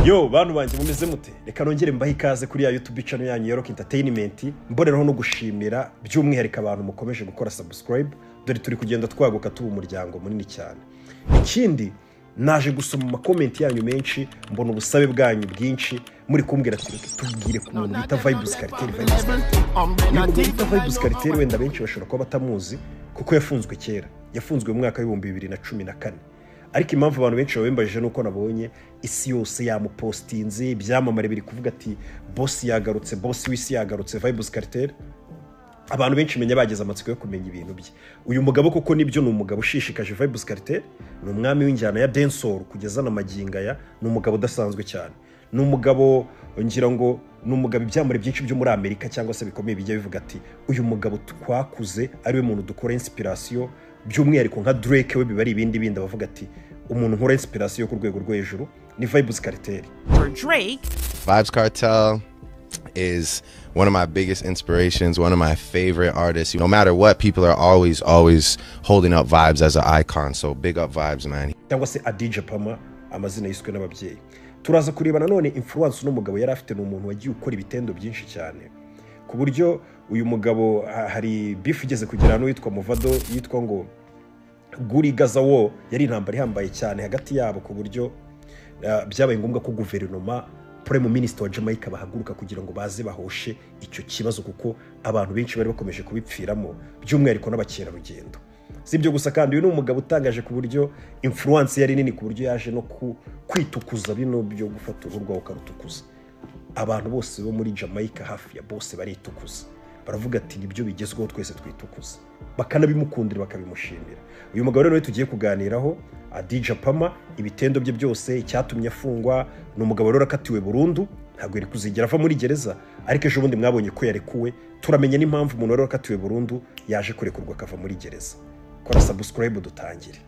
Yo bantu banjye mumeze mute reka nongere mbahe ikaze kuri ya YouTube channel yanyu ya Rock Entertainment mboneraho no gushimira by'umwihariko abantu mukomeje gukora subscribe dore turi kugenda twaguka tuba umuryango munini cyane. Ikindi naje gusoma ama comment yanyu menshi mbona ubusabe bwanyu bwinshi muri kumbwira ati tubwire ku muntu bita Vibes Cartel. Vibes Cartel wenda benshi bashobora kuba batamuzi kuko yafunzwe kera, yafunzwe mu mwaka wa 2014. Ariko impamvu abantu benshi babembaje nuko nabonye isi yose yamupostinze byamamare biri kuvuga ati boss yagarutse, boss w'isi yagarutse Vibes Cartel. Abantu benshi menya bageze amatsiko yo kumenya ibintu bye. Uyu mugabo koko nibyo numugabo ushishikaje Vibes Cartel, ni umwami w'injyana ya dancehall kugeza na maginga ya, ni umugabo udasanzwe cyane. Ni umugabo ngira ngo ni umugabo ibyamure byinshi byo muri Amerika cyangwa se bikomeye bijya bivuga ati uyu mugabo twakuze ari we muntu dukora inspiration by'umwihariko nka Drake we bibari ibindi bindi bavuga ati umuntu nkora inspiration ku rwego rwo hejuru ni Vibes Cartel. For Drake, Vibes Cartel is one of my biggest inspirations, one of my favorite artists. No matter what, people are always holding up Vibes as an icon. So big up Vibes, man. Cyangwa se Adidja Pama amazina yiswe n'ababyeyi. Turaza kureba nanone influence n'umugabo yari afite n'umuntu wagiye ukora ibitendo byinshi cyane. Ku buryo uyu mugabo hari beef igeze kugira no yitwa Movado yitwa ngo Guri Gazawo yari intambara ihambaye cyane hagati yabo ku buryo byabaye ngombwa ko guverinoma Prime Minister wa Jamaica bahaguruka kugira ngo baze bahoshe icyo kibazo kuko abantu benshi bari bakomeje kubipfiramo by'umwihariko n'abakera rugendo. Sibyo gusa kandi uyu ni umugabo utangaje ku buryo influence yari nini ku buryo yaje no kwitukuza bino byo gufata ururwa ukarutukuza. Abantu bose bo muri Jamaica hafi ya bose baritukuza. Baravuga ati nibyo bigezweho twese twitukuza. Bakanabimukundira bakabimushimira. Uyu mugabo rero tugiye kuganiraho Adidja Pama ibitendo bye byose icyatumye afungwa, no mugabo rero akatiwe burundu ntabwo yari kuzigera ava muri gereza, ariko ejo bundi mwabonye ko yarekuwe. Turamenya n'impamvu umuntu rero akatiwe burundu yaje kurekurwa akava muri gereza. Kora subscribe dutangire.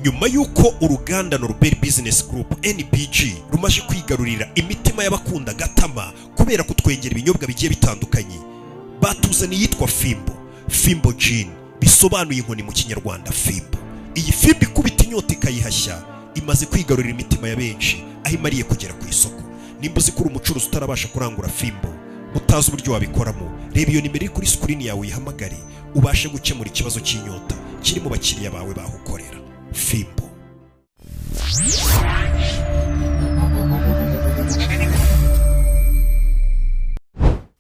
Nyuma yuko uruganda Norbert Business Group NBG rumaje kwigarurira imitima y'abakunda gatama kubera kutwengera ibinyobwa bigiye bitandukanye, batuzaniye yitwa Fimbo Gin, bisobanuye inkoni mu kinyarwanda Fimbo. Iyi Fimbo ikubita inyota ikayihashya imaze kwigarurira imitima ya benshi aho imariye kugera ku isoko. Nimba uzi ko uri umucuruzi utarabasha kurangura Fimbo, utazi uburyo wabikoramo, reba iyo nimero iri kuri screen yawe uyihamagare ubashe gukemura ikibazo cy'inyota kiri mu bakiriya bawe bahukorera. Fimbo.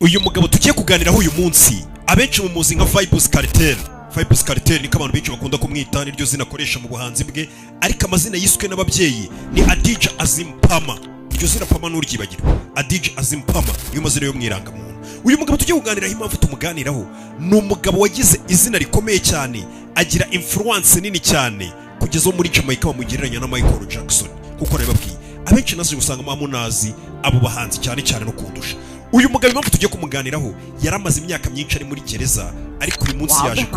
Uyu mugabo tugiye kuganiraho uyu munsi abenshi mu muzi nka Vibes Cartel. Vibes Cartel ni abantu benshi bakunda kumwita niryo zina akoresha mu buhanzi bwe, ariko amazina yiswe n'ababyeyi ni Adidja Azim Pama. Iryo zina Pama n'uryibagirwa. Adidja Azim Pama niyo mazina yo mwiranga muntu. Uyu mugabo tugiye kuganiraho impamvu tumuganiraho, ni umugabo wagize izina rikomeye cyane, agira influence nini cyane kugeza muri Jamaica bamugereranya na Michael Jackson kuko nababwiye abenshi nazo gusanga mamunazi abo bahanzi cyane cyane no kundusha. Uyu mugabo impamvu tugiye kumuganiraho yaramaze imyaka myinshi ari muri gereza, ariko uyu munsi yaje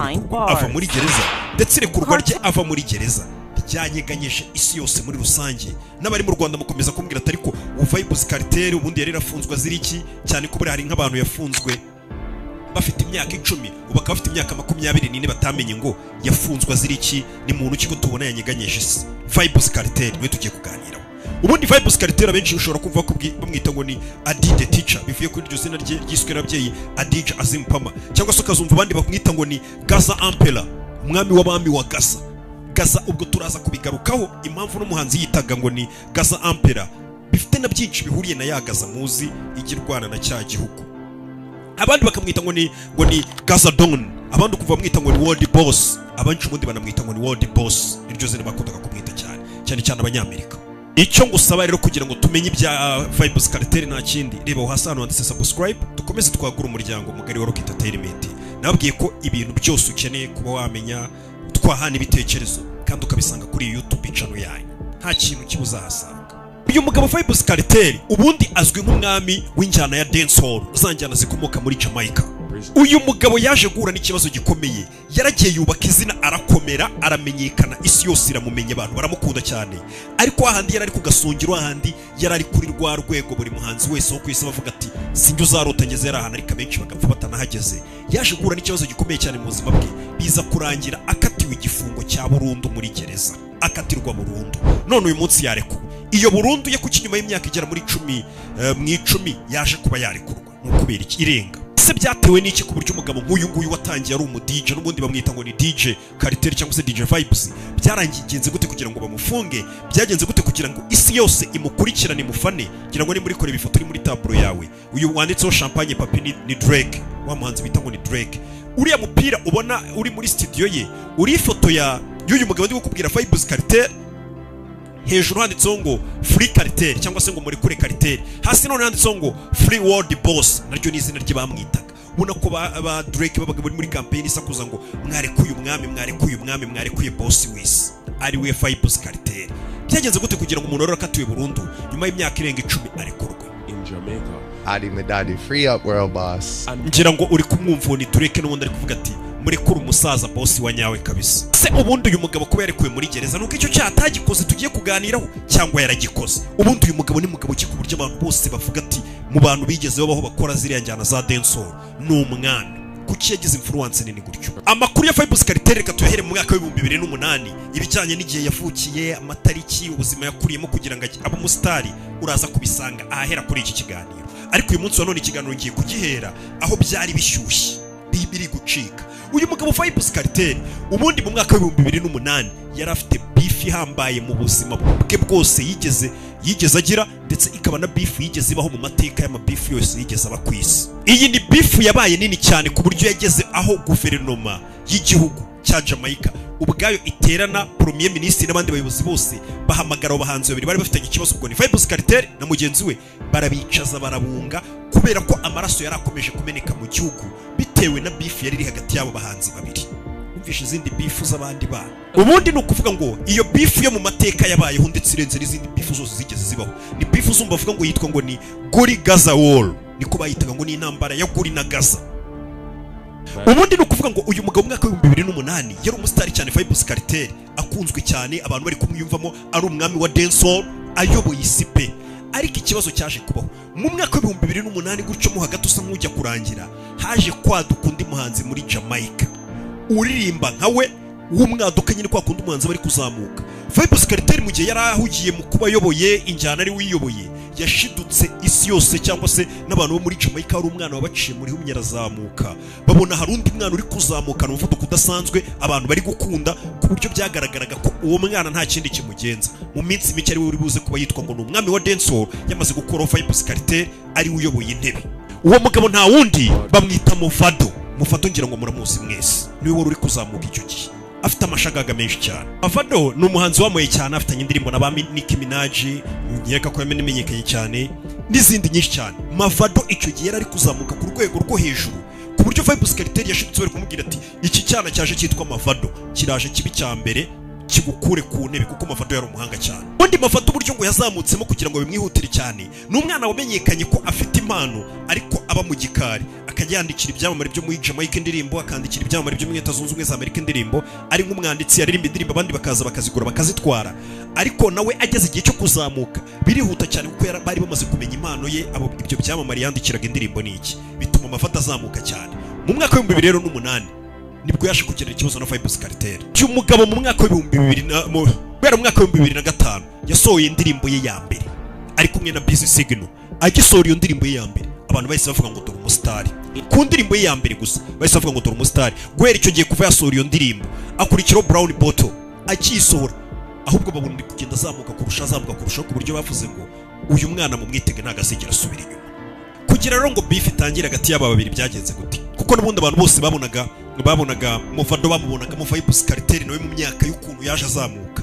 ava muri gereza ndetse rekurwa rye ava muri gereza ryanyeganyeshe isi yose muri rusange. N'abari mu Rwanda mukomeza kumbwira ati ariko Vibes Cartel ubundi yari rafunzwe aziriki cyane ko buri hari nk'abantu yafunzwe bafite imyaka 10 ubu akaba afite imyaka 24 batamenye ngo yafunzwe aziriki. Ni muntu kiko tubona yanyeganyeshe isi. Vibes Cartel we tugiye kuganiraho. Ubundi Vibes Cartel abenshi ushobora kumva ko bamwita ngo ni Adidja Teacher bivuye kuri iryo zina rye ryiswe n'ababyeyi Adidja Azim Pama, cyangwa se ukazumva abandi bamwita ngo ni Gaza Ampera, umwami w'abami wa Gaza. Gaza ubwo turaza kubigarukaho impamvu n'umuhanzi yitaga ngo ni Gaza Ampera bifite na byinshi bihuriye na ya Gaza muzi igirwana na cya gihugu. Abandi bakamwita ngo ni Gaza Don, abandi kuva bamwita ngo ni World Boss, abanshi ubundi banamwita ngo ni World Boss. Iryo zina bakundaga kumwita cyane abanyamerika. Icyo ngusaba rero kugira ngo tumenye ibya Vibes Cartel nta kindi, reba hasi hano handitse subscribe dukomeze twagura umuryango mugari wa Rock Entertainment. Nababwiye ko ibintu byose ukeneye kuba wamenya twahana ibitekerezo kandi ukabisanga kuri YouTube channel yanyu, nta kintu kibuzahasanga. Uyu mugabo Vibes Cartel ubundi azwi nk'umwami w'injyana ya dancehall, zanjyana zikomoka muri Jamaica. Uyu mugabo yaje guhura n'ikibazo gikomeye, yaragiye yubaka izina arakomera aramenyekana, isi yose iramumenye, abantu baramukunda cyane, ariko ahandi yarari kugasongero, ahandi yarari kuri rwa rwego buri muhanzi wese wo kwisi bavuga ati sinjye uzarota ngeze yarahana, ariko benshi bagapfa batanahageze. Yaje guhura n'ikibazo gikomeye cyane mu buzima bwe, biza kurangira akatiwe igifungo cya burundu muri gereza, akatirwa burundu. None uyu munsi yarekuwe iyo burundu ye kuki nyuma y'imyaka igera muri 10 mu 10 yaje kuba yarekurwa n'ukubera iki irenga se byatewe n'iki ku buryo umugabo nk'uyu nguyu watangiye ari umu DJ n'ubundi bamwita ngo ni DJ Cartel cyangwa se DJ Vibes byarangigenze gute kugira ngo bamufunge byagenze gute kugira ngo isi yose imukurikirane mufane kugira ngo ni muri kore bifoto uri muri tablo yawe uyu wanditseho champagne papi ni Drake wa muhanzi bita ngo ni Drake uriya mupira ubona uri muri studio ye uri ifoto ya y'uyu mugabo ndi gukubwira Vibes Cartel hejuru handitseho ngo Free Cartel cyangwa se ngo muri kure Cartel hasi none handitseho ngo Free World Boss naryo ni izina ry'abamwitaga ubona ko ba Drake babaga muri campaign isakuza ngo mwarekuye umwami mwarekuye boss wese ari we Vibes Cartel byagenze gute kugira ngo umuntu arakatiwe burundu nyuma y'imyaka irenga 10 arekurwe in Jamaica. Adi Medadi, free up world boss. ngira ngo uri kumwumva ni Drake n'ubundi ari kuvuga ati murekura umusaza boss wa nyawe kabisa se ubundi uyu mugabo kuba yarekuwe muri gereza nuko icyo cyaha atagikoze tugiye kuganiraho cyangwa yaragikoze ubundi uyu mugabo ni mugabo ki ku buryo abantu bose bavuga ati mu bantu bigeze babaho bakora ziriya njyana za dancehall ni umwami kuki yagize influence nini gutyo amakuru ya Vibes Cartel reka tuyahere mu mwaka wa 2008 ibijyanye n'igihe yavukiye amatariki ubuzima yakuriyemo kugira ngo abe umusitari uraza kubisanga ahera kuri iki kiganiro ariko uyu munsi wa none ikiganiro ngiye kugihera aho byari bishyushye biri gucika uyu mugabo Vibes Cartel ubundi mu mwaka wa 2008 yari afite beef ihambaye mu buzima bwe bwose yigeze agira ndetse ikaba na beef yigeze ibaho mu mateka y'amabeef yose yigeze aba ku isi iyi ni beef yabaye nini cyane ku buryo yageze aho guverinoma y'igihugu cya Jamaica ubwayo iterana premier ministre n'abandi bayobozi bose bahamagara abahanzi babiri bari bafitanye ikibazo ubwo ni Vibes Cartel na mugenzi we barabicaza barabunga kubera ko amaraso yari akomeje kumeneka mu gihugu bitewe na beef yari iri hagati y'abo bahanzi babiri umvishe izindi beef z'abandi bana ubundi ni ukuvuga ngo iyo beef yo mu mateka yabayeho ndetse irenze n'izindi beef zose zigeze zibaho ni beef zumva bavuga ngo yitwa ngo ni Guri Gaza War niko bayitaga ngo ni intambara ya Guri na Gaza ubundi ni ukuvuga ngo uyu mugabo mu mwaka wa 2008 yari umusitari cyane Vibes Cartel akunzwe cyane abantu bari kumwiyumvamo ari umwami wa dancehall ayoboye isi pe ariko ikibazo cyaje kubaho mu mwaka wa 2008 gutyo mu hagati usa nk'ujya kurangira haje kwaduka undi muhanzi muri Jamaica uririmba nkawe w'umwaduka nyine kwa kundi umuhanzi bari kuzamuka Vibes Cartel mu gihe yari ahugiye mu kuba ayoboye injyana ari wiyoboye yashidutse isi yose cyangwa se n'abantu bo muri Jamaica ari umwana wabaciye muri humye arazamuka babona hari undi mwana uri kuzamuka mu muvuduko udasanzwe abantu bari gukunda ku buryo byagaragaraga ko uwo mwana nta kindi kimugenza mu minsi mike ari we uri buze kuba yitwa ngo ni umwami wa dancehall yamaze gukora Vibes Cartel ari uyoboye intebe uwo mugabo nta wundi bamwita Mufado ngira ngo muramuzi mwese niwe wari uri kuzamuka icyo gihe afite amashagaga menshi cyane Mufado ni umuhanzi wamoye cyane afitanye indirimbo na ba Nicki Minaj nkeka ko yamenyekanye cyane n'izindi nyinshi cyane Mufado icyo gihe yari ari kuzamuka ku rwego rwo hejuru ku buryo Vibes Cartel yashitse bari kumubwira ati iki cyana cyaje cyitwa Mufado kiraje kibi cya mbere kigukure ku ntebe kuko Mufado yari umuhanga cyane undi Mufado uburyo ngo yazamutsemo kugira ngo bimwihutire cyane n'umwana wamenyekanye ko afite impano ariko aba mu gikari akajya yandikira ibyamamare byo muri Jamaica indirimbo akandikira ibyamamare byo mu Leta Zunze Ubumwe za Amerika indirimbo ari nk'umwanditsi yaririmba indirimbo abandi bakaza bakazigura bakazitwara ariko nawe ageze igihe cyo kuzamuka birihuta cyane kuko bari bamaze kumenya impano ye abo ibyo byamamare yandikiraga indirimbo niki bituma Mufado azamuka cyane mu mwaka wa 2008 nibwo yaje kugira ikibazo na Vibes Cartel cy'umugabo mu mwaka wa 2005 yasohoye indirimbo ye ya mbere ari kumwe na Busy Signal agisohora iyo ndirimbo ye ya mbere abantu bahise bavuga ngo dore umusitari ku ndirimbo ye ya mbere gusa bahise bavuga ngo dore umusitari guhera icyo gihe kuva yasohora iyo ndirimbo akurikiraho Brown Bottle akisohora ahubwo babona ndi kugenda azamuka kurushaho ku buryo bavuze ngo uyu mwana mu mwitege ntagasigira asubira inyuma kugira rero ngo beef itangire hagati y'aba babiri byagenze gute kuko n'ubundi abantu bose babonaga Mufado bamubonaga mu Vibes Cartel nawe mu myaka y'ukuntu yaje azamuka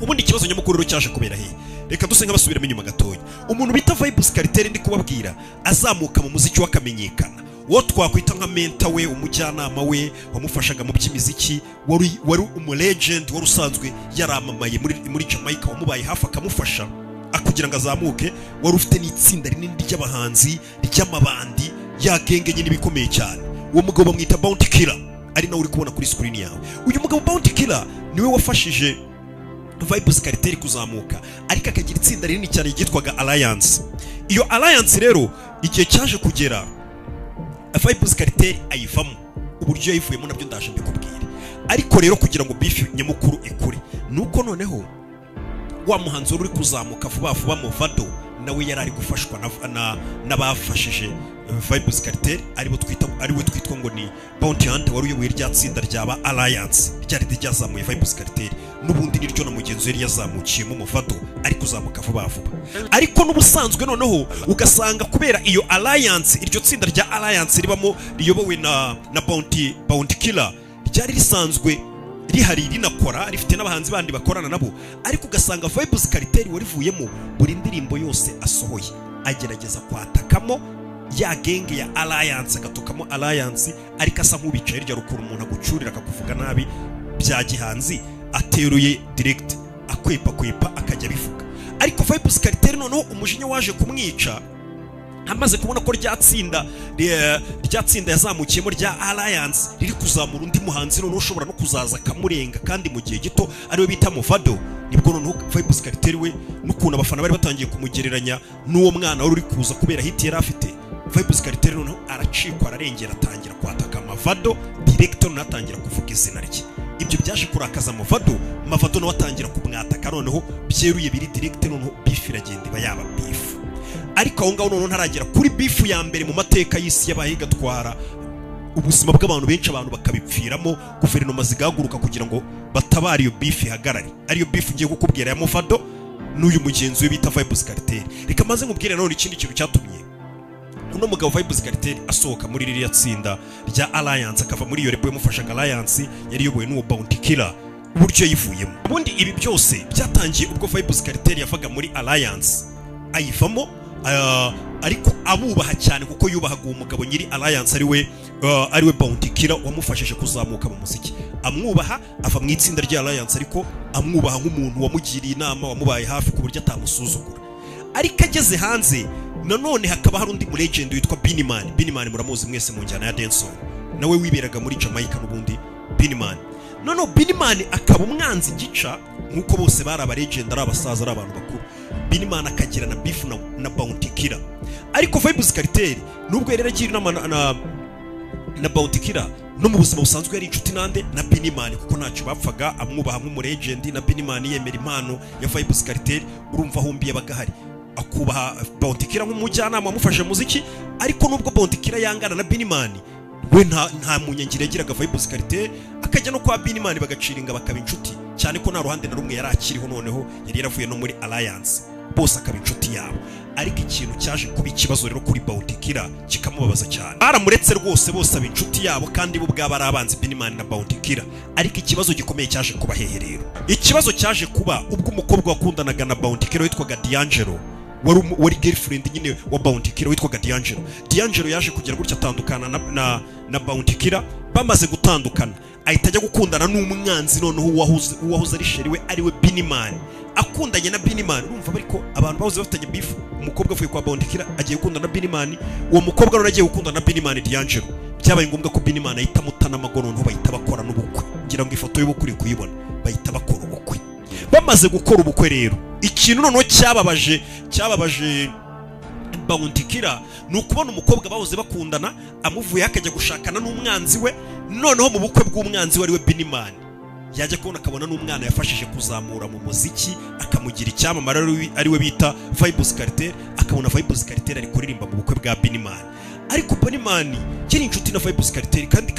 ubundi ikibazo nyamukuru rero cyaje kubera he reka duse nk'abasubiramo inyuma gatoya umuntu bita Vibes Cartel ndi kubabwira azamuka mu muziki wakamenyekana wo twakwita nka mentor we umujyanama we wamufashaga mu by'imiziki wari umulegend wari usanzwe yaramamaye muri Jamaica wamubaye hafi akamufasha akugira ngo azamuke wari ufite n'itsinda rinini ry'abahanzi ry'amabandi yagenge nyine bikomeye cyane uwo mugabo bamwita Bounty Killer ari nawe uri kubona kuri screen yawe uyu mugabo Bounty Killer niwe wafashije Vibes Cartel kuzamuka ariko akagira itsinda rinini cyane ryitwaga Alliance iyo Alliance rero igihe cyaje kugera Vibes Cartel ayivamo uburyo yayivuyemo nabyo ndaje mbikubwira ariko rero kugira ngo beef nyamukuru ikure nuko noneho wa muhanzi uri kuzamuka vuba vuba Movado nawe yari ari gufashwa n'abafashije Vybz Kartel ariwe twitwa ngo ni Bounty Hunter wari uyoboye rya tsinda ryaba Alliance ryari ryazamuye Vybz Kartel n'ubundi niryo na mugenzi yari yazamukiyemo Movado ari kuzamuka vuba vuba. Ariko n'ubusanzwe noneho ugasanga kubera iyo Alliance, iryo tsinda rya Alliance ribamo riyobowe na Bounty Killer ryari risanzwe rihari rinakora rifite n'abahanzi bandi bakorana nabo, ariko ugasanga Vybz Kartel warivuyemo buri ndirimbo yose asohoye agerageza kwatakamo ya genge ya Alliance, agatukamo Alliance ariko asa nk'ubicaye rya rukuru umuntu agucurira akakuvuga nabi bya gihanzi ateruye direct akwepa akajya bivuga. Ariko Vybz Kartel noneho umujinya waje kumwica amaze kubona ko rya tsinda yazamukiyemo rya Alliance riri kuzamura undi muhanzi noneho ushobora no kuzaza kamurenga kandi mu gihe gito ariwe bita Movado. Nibwo noneho Vybz Kartel we n'ukuntu abafana bari batangiye kumugereranya n'uwo mwana wari uri kuza kubera hit yari afite. Vybz Kartel noneho aracikwa ararengera atangira kwataka Movado director natangira kuvuga izina rye. Ibyo byaje kurakaza Movado nawe atangira kumwataka noneho byeruye biri director noneho beef iragenda iba yaba beef. Ariko aho ngaho noneho ntaragera kuri beef ya mbere mu mateka y'isi yabahiga twara ubuzima bw'abantu benshi, abantu bakabipfiramo, guverinoma zigahaguruka kugira ngo batabare iyo beef ihagarare. Ariyo beef ngiye kukubwira ya Movado n'uyu mugenzi we bita Vybz Kartel. Reka maze nkubwire none ikindi kintu cyatumye uno mugabo Vybz Kartel asohoka muri ririya tsinda rya Alliance, akava muri iyo repo yamufashaga Alliance yari yobowe n'uwo Bounty Killer uburyo yivuyemo. Ubundi ibi byose byatangiye ubwo Vybz Kartel yavaga muri Alliance ayivamo, ariko abubaha cyane kuko yubahaga uwo mugabo nyiri Alliance ariwe Bounty Killer wamufashije kuzamuka mu muziki. Amwubaha ava mu itsinda rya Alliance, ariko amwubaha nk'umuntu wamugiriye inama, wamubaye hafi ku buryo atamusuzugura. Ariko ageze hanze nanone hakaba hari undi mu legend witwa Binman muramuzi mwese mu njyana ya dancehall, nawe wiberaga muri Jamaica n'ubundi Binman. Noneho Binman akaba umwanzi gica nkuko bose bari aba legend, ari abasaza, ari abantu bakuru. Binman akagira na beef na Bounty Killer. Ariko Vybz Kartel nubwo yari agira inama na Bounty Killer, no mu buzima busanzwe yari inshuti nande na Binman kuko ntacyo bapfaga, amwubaha nk'umu legend, na Binman yemera impano ya Vybz Kartel. Urumva hombi yabagahari akubaha Bounty Killer nk'umujyanama amufashe muziki. Ariko nubwo Bounty Killer yangana na Binman, we nta munyangire yagiraga Vybz Kartel, akajya no kwa Binman bagaciringa bakaba inshuti cyane ko nta ruhande na rumwe yari akiriho, noneho yari yaravuye no muri Alliance bose akaba inshuti yabo. Ariko ikintu cyaje kuba ikibazo rero kuri Bounty Killer kikamubabaza cyane, baramuretse rwose bose aba inshuti yabo kandi bo bwaba ari abanzi Binman na Bounty Killer. Ariko ikibazo gikomeye cyaje kuba hehe rero, ikibazo cyaje kuba ubwo umukobwa wakundanaga na Bounty Killer witwaga D'Angelo wari girlfriend nyine wa Bounty Killer witwaga D'Angelo yaje kugira gutya atandukana na Bounty Killer. Bamaze gutandukana ahita ajya gukundana n'umwanzi noneho uwahoze ari sheri we ariwe Binman. Akundanye na Binman, urumva bariko abantu bahoze bafitanye beef. Umukobwa avuye kwa Bounty Killer agiye gukundana na Binman, uwo mukobwa rero agiye gukundana na Binman D'Angelo. Byabaye ngombwa ko Binman ahita mutana amagono noneho bahita bakora n'ubukwe. Ngira ngo ifoto y'ubukwe kuyibona, bahita bakora ubukwe. Bamaze gukora ubukwe rero, ikintu noneho cyababaje Bounty Killer ni ukubona umukobwa bahoze bakundana amuvuye akajya gushakana n'umwanzi we, noneho mu bukwe bw'umwanzi we ariwe Binman yajya kubona akabona n'umwana yafashije kuzamura mu muziki akamugira icyamamare ariwe bita Vybz Kartel, akabona Vybz Kartel ari kuririmba mu bukwe bwa Binman. Ariko Binman yari inshuti na Vybz Kartel, kandi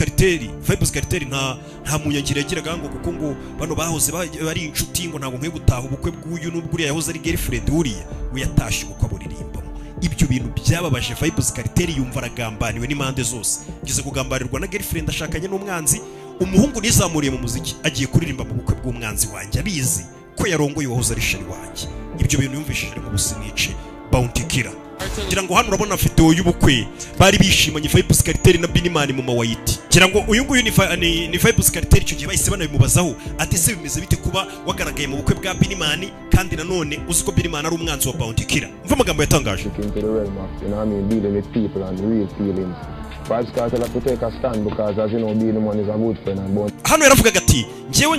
Vybz Kartel nta munyangire yagiraga ngo kuko ngo bano bahoze bari inshuti ngo ntabwo nkwiye gutaha ubukwe bw'uyu n'ubwo uriya yahoze ari girlfriend uriya we yatashye ubukwe aburirimba. Ibyo bintu byababaje Vybz Kartel, yumva aragambaniwe n'impande zose, ngize kugambarirwa na girlfriend ashakanye n'umwanzi, umuhungu nizamuriye mu muziki agiye kuririmba mu bukwe bw'umwanzi wanjye abizi ko yarongoye wahoze ari sheri wanjye. Ibyo bintu yumvishije mu businice Bounty Killer. Ngira ngo hano urabona afite y'ubukwe bari bishimanye Vybz Kartel na Binman mu mawayiti. Ngira ngo uyu nguyu ni Vybz Kartel, icyo gihe bahise banabimubazaho ati se bimeze bite kuba wagaragaye mu bukwe bwa Binman kandi nanone uzi ko Binman ari umwanzi wa Bounty Killer. Umva amagambo yatangaje. Vybz Kartel have to take a stand because as you know Binman is a good friend and Bounty. Hano yaravugaga ati njyewe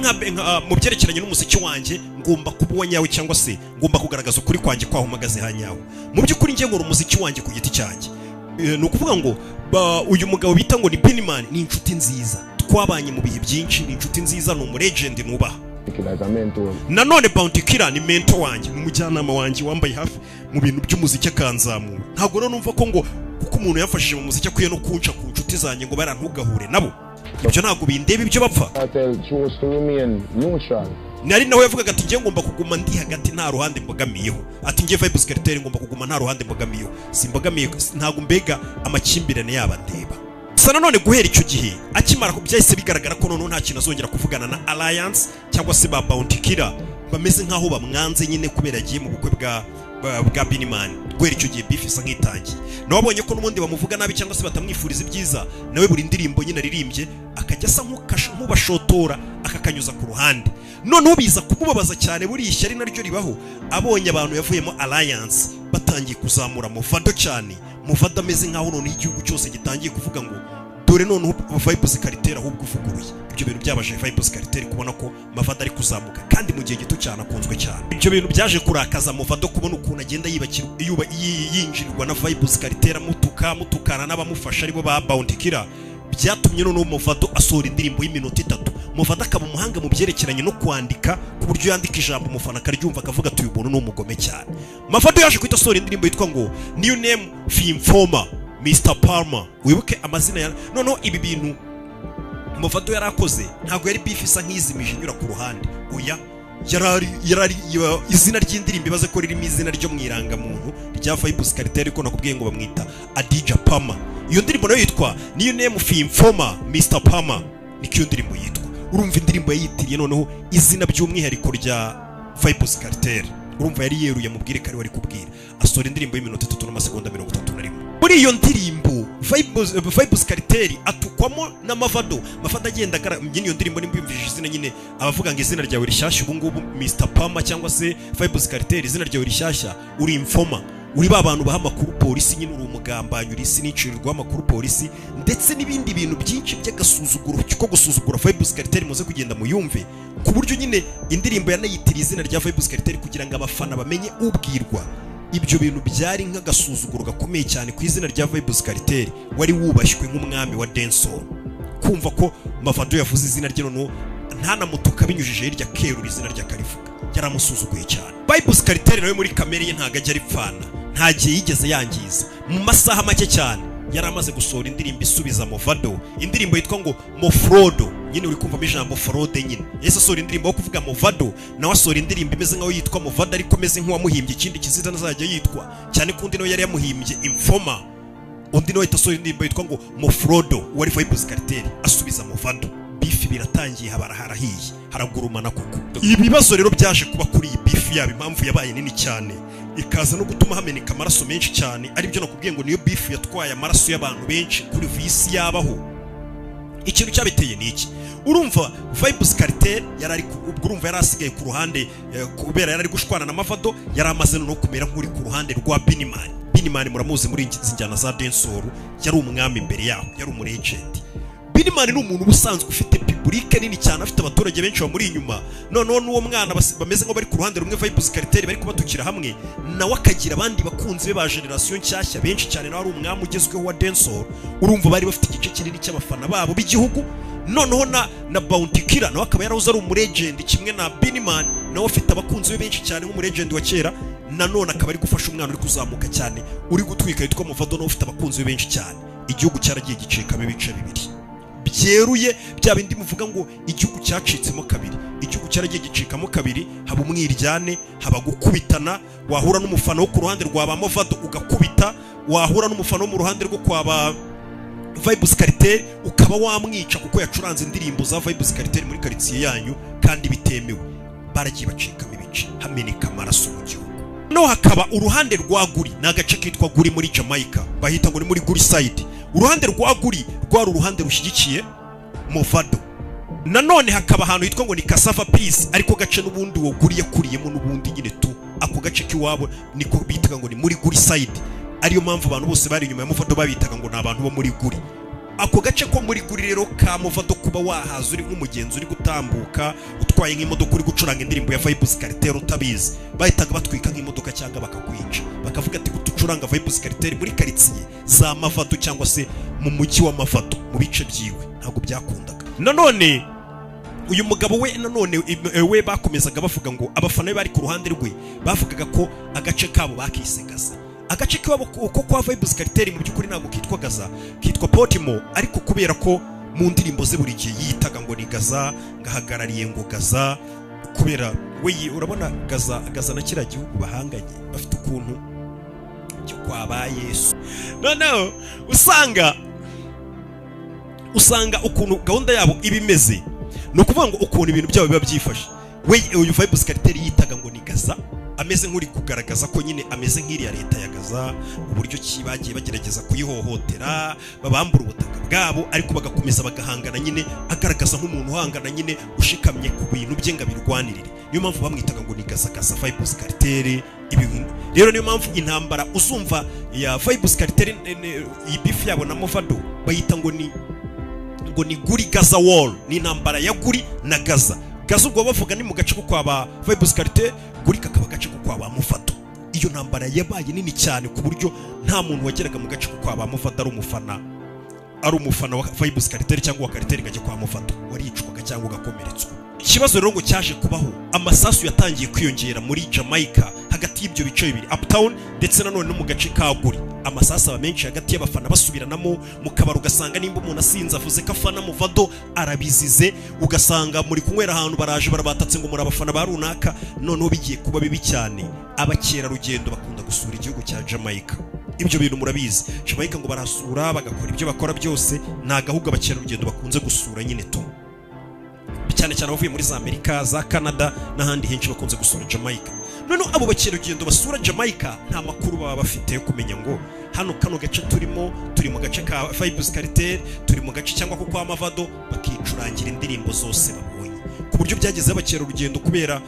mu byerekeranye n'umuziki wanjye ngomba kuba uwanyawe cyangwa se ngomba kugaragaza ukuri kwanjye kwaho mpagaze hanyawe. Mu by'ukuri njye nkora umuziki wanjye ku giti cyanjye. Ni ukuvuga ngo uyu mugabo bita ngo ni Binman ni inshuti nziza, twabanye mu bihe byinshi, ni inshuti nziza, ni umulegend nubaha. Killer as a mentor. nanone Bounty Killer ni mentor wanjye, ni umujyanama wanjye wambaye hafi mu bintu by'umuziki akanzamura. Ntabwo rero numva ko ngo kuko umuntu yafashije mu muziki akwiye no kunca ku nshuti zanjye ngo barantugahure nabo. Ibyo ntabwo bindeba ibyo bapfa. I tell chose to remain neutral. Nari nawe yavugaga ati ngiye ngomba kuguma ndi hagati nta ruhande mbogamiyeho. Ati ngiye Vibes Cartel ngomba kuguma nta ruhande mbogamiyeho. Simbogamiye ntabwo mbega amakimbirane y'abandeba. Gusa nanone guhera icyo gihe akimara ko byahise bigaragara ko noneho nta kintu azongera kuvugana na Alliance cyangwa se ba Bounty Killer, bameze nkaho bamwanze nyine kubera yagiye mu bukwe bwa Binimani. Guhera icyo gihe beef isa nk'itangiye. Nawe abonye ko n'ubundi bamuvuga nabi cyangwa se batamwifuriza ibyiza, nawe buri ndirimbo nyine aririmbye akajya asa nk'ubashotora akakanyuza ku ruhande. Noneho biza kumubabaza cyane buri ishyari naryo ribaho abonye abantu yavuyemo Alliance batangiye kuzamura Muvado cyane. Muvado ameze nkaho none igihugu cyose gitangiye kuvuga ngo dore none Vibes Cartel ahubwo uvuguruye. Ibyo bintu byabaje Vibes Cartel kubona ko Muvado ari kuzamuka kandi mu gihe gito cyane akunzwe cyane. Ibyo bintu byaje kurakaza Muvado kubona ukuntu agenda yinjirirwa na Vibes Cartel mutukana n'abamufasha aribo ba Bounty Killer. Byatumye none Muvado asohora indirimbo y'iminota 3. Muvado akaba umuhanga mu byerekeranye no kwandika ku buryo yandika ijambo umufana akaryumva akavuga ati uyu muntu ni umugome cyane. Muvado yaje kwita asohora indirimbo yitwa ngo New Name Finfoma Mr Palmer. Wibuke amazina ya noneho ibi bintu Muvado yarakoze ntabwo yari beef isa nk'izimije inyura ku ruhande. Oya yarari izina ry'indirimbo ibaze ko ririmo izina ryo mwiranga muntu rya Vibes Cartel ko nakubwiye ngo bamwita Adija Palmer. Iyo ndirimbo nayo yitwa New Name Finfoma Mr Palmer. Niko iyo ndirimbo yitwa. Urumva indirimbo yayitiriye noneho izina by'umwihariko rya Vibes Cartel. Urumva yari yeruye mubwire kari wari kubwira. Asora indirimbo y'iminota 3 n'amasegonda 31. Muri iyo ndirimbo Vibes Cartel atukwamo na Mavado. Mavado agenda nyine iyo ndirimbo nimbimvije izina nyine abavuga ngo izina ryawe rishyashya ubu ngubu Mr Palmer cyangwa se Vibes Cartel izina ryawe rishyashya uri Informa. Uri babantu baha makuru polisi nyine uri umugambanyi uri sinicirirwa makuru polisi ndetse n'ibindi bintu byinshi by'agasuzuguro cyo gusuzugura Vibes Cartel muze kugenda muyumve ku buryo nyine indirimbo yanayitira izina rya Vibes Cartel kugira ngo abafana bamenye ubwirwa. Ibyo bintu byari nk'agasuzuguro gakomeye cyane ku izina rya Vibes Cartel wari wubashywe nk'umwami wa dancehall. Kumva ko Mavado yavuze izina rye noneho ntanamutuka binyujije hirya kerura izina rya Karivuga yaramusuzuguye cyane. Vibes Cartel nawe muri kamere ye ntago ajya aripfana, nta gihe yigeze yangiza. Mu masaha make cyane yari amaze gusohora indirimbo isubiza Mavado, indirimbo yitwa ngo Mofrodo. Nyine uri kumva ijambo Frode nyine yese asohora indirimbo yo kuvuga Mavado, nawe asohora indirimbo imeze nkaho yitwa Mavado ariko ameze nk'uwamuhimbye ikindi kizita nazajya yitwa cyane kundi nawe yari yamuhimbye Informa. Undi nawe itasohora indirimbo yitwa ngo Mofrodo wari Vibes Cartel asubiza Mavado. Beef biratangiye harahiye haragurumana kuko ibibazo rero byaje kuba kuri iyi beef yaba impamvu yabaye nini cyane ikaza no gutuma hameneka amaraso menshi cyane. Ari byo nakubwiye ngo niyo beef yatwaye amaraso y'abantu benshi kuri visi yabaho. Ikintu cyabiteye ni iki? Urumva Vibes Cartel yarari ubwo urumva yarasigaye ku ruhande kubera yarari gushwana na Mavado, yari amaze no kumera nk'uri ku ruhande rwa Binimani. Binimani muramuzi muri injyana za dancehall, yari umwami imbere yaho, yari umuragent. Binimani ni umuntu ubusanzwe ufite public nini cyane, afite abaturage benshi bamuri inyuma. Noneho n'uwo mwana bameze nko bari ku ruhande rumwe Vibes Cartel bari kubatukira hamwe, nawe akagira abandi bakunzi be ba generation nshyashya benshi cyane, nawe ari umwami ugezweho wa dancehall. Urumva bari bafite igice kinini cy'abafana babo b'igihugu. Noneho na Bounty Killer nawe akaba yarahoze ari umuragent kimwe na Binimani, nawe afite abakunzi be benshi cyane nk'umuragent wa kera. Nanone akaba ari gufasha umwana uri kuzamuka cyane uri gutwika yitwa Mavado, nawe ufite abakunzi be benshi cyane. Igihugu cyaragiye gicikamo ibice bibiri byeruye, bya bindi muvuga ngo igihugu cyacitsemo kabiri. Igihugu cyaragiye gicikamo kabiri, haba umwiryane, haba gukubitana. Wahura n'umufana wo ku ruhande rwa ba Mavado ugakubita, wahura n'umufana wo mu ruhande rwo kwa ba Vibes Cartel ukaba wamwica kuko yacuranze indirimbo za Vibes Cartel muri quartier yanyu kandi bitemewe. Baragiye bacikamo ibice hameneka amaraso mu gihugu. No hakaba uruhande rwa Guri, n'agace kitwa Guri muri Jamaica, bahita ngo ni muri Guri side. Uruhande rwa Guri rwari uruhande rushyigikiye Mavado. Nanone hakaba ahantu hitwa ngo ni Cassava Peace, ariko gace n'ubundi wo Guri yakuriyemo n'ubundi nyine tu ako gace kiwabo niko bitaga ngo ni muri Guri side. Ariyo mpamvu abantu bose bari inyuma ya Mavado babitaga ngo n'abantu bo muri Guri. Ako gace ko muri Guri rero ka Mavado kuba wahaza uri nk'umugenzi uri gutambuka utwaye nk'imodoka uri gucuranga indirimbo ya Vibes Cartel utabizi, bahitaga batwika nk'imodoka cyangwa bakakwica, bakavuga ati gutucuranga Vibes Cartel muri quartier za Mavado cyangwa se mu mujyi wa Mavado mu bice byiwe ntabwo byakundaga. Nanone uyu mugabo we nanone we bakomezaga bavuga ngo abafana be bari ku ruhande rwe bavugaga ko agace kabo bakise Gaza. Agace kabo uko kwa Vybz Kartel mu by'ukuri ntabwo kitwa Gaza, kitwa Baltimore, ariko kubera ko mu ndirimbo ze buri gihe yitaga ngo ni Gaza, ngahagarariye ngo Gaza, kubera we urabona Gaza na kira gihugu bahanganye bafite ukuntu cyo kwaba Yesu. Noneho usanga ukuntu gahunda yabo ibimeze, no kuvuga ngo ukuntu ibintu byabo biba byifashe. We uyu Vybz Kartel yitaga ngo ni Gaza, ameze nk'uri kugaragaza ko nyine ameze nk'iriya leta ya Gaza, uburyo kibagiye bagerageza kuyihohotera, babambura ubutaka bwabo, ariko bagakomeza bagahangana nyine, agaragaza nk'umuntu uhangana nyine ushikamye ku bintu bye ngabirwanirire. Niyo mpamvu bamwitaga ngo ni Gaza Vybz Kartel. Rero niyo mpamvu intambara uzumva ya Vybz Kartel iyi beef yabo na Movado bayita ngo ni Guri Gaza Wall, ni intambara ya Guri na Gaza. Gaza ubwo bavuga ni mu gace ko kwa Vybz Kartel, Guri kakaba gace ko kwa Movado. Iyo ntambara yabaye nini cyane ku buryo nta muntu wageraga mu gace ko kwa Movado ari umufana wa Vybz Kartel cyangwa wa Kartel gajya kwa Movado, waricwaga cyangwa ugakomeretswa. Ikibazo rero ngo cyaje kubaho, amasasu yatangiye kwiyongera muri Jamaica hagati y'ibyo bice bibiri, Uptown ndetse nanone no mu gace ka Guri. Amasasu aba menshi hagati y'abafana basubiranamo mu kabaro, ugasanga nimba umuntu asinze avuze ko afana Movado arabizize, ugasanga muri kunywera ahantu baraje barabatatse ngo muri abafana ba runaka. Noneho bigiye kuba bibi cyane, abakera rugendo bakunda gusura igihugu cya Jamaica. Ibyo bintu murabizi, Jamaica ngo barasura bagakora ibyo bakora byose, nta gahugu abakera rugendo bakunze gusura nyine tu, cyane cyane abavuye muri za Amerika, za Canada n'ahandi henshi bakunze gusura Jamaica. None abo bakerarugendo basura Jamaica nta makuru baba bafite yo kumenya ngo hano kano gace turi mu gace ka Vybz Kartel, turi mu gace cyangwa ko kwa Movado, bakicurangira indirimbo zose babonye. Ku buryo byageze abakerarugendo kubera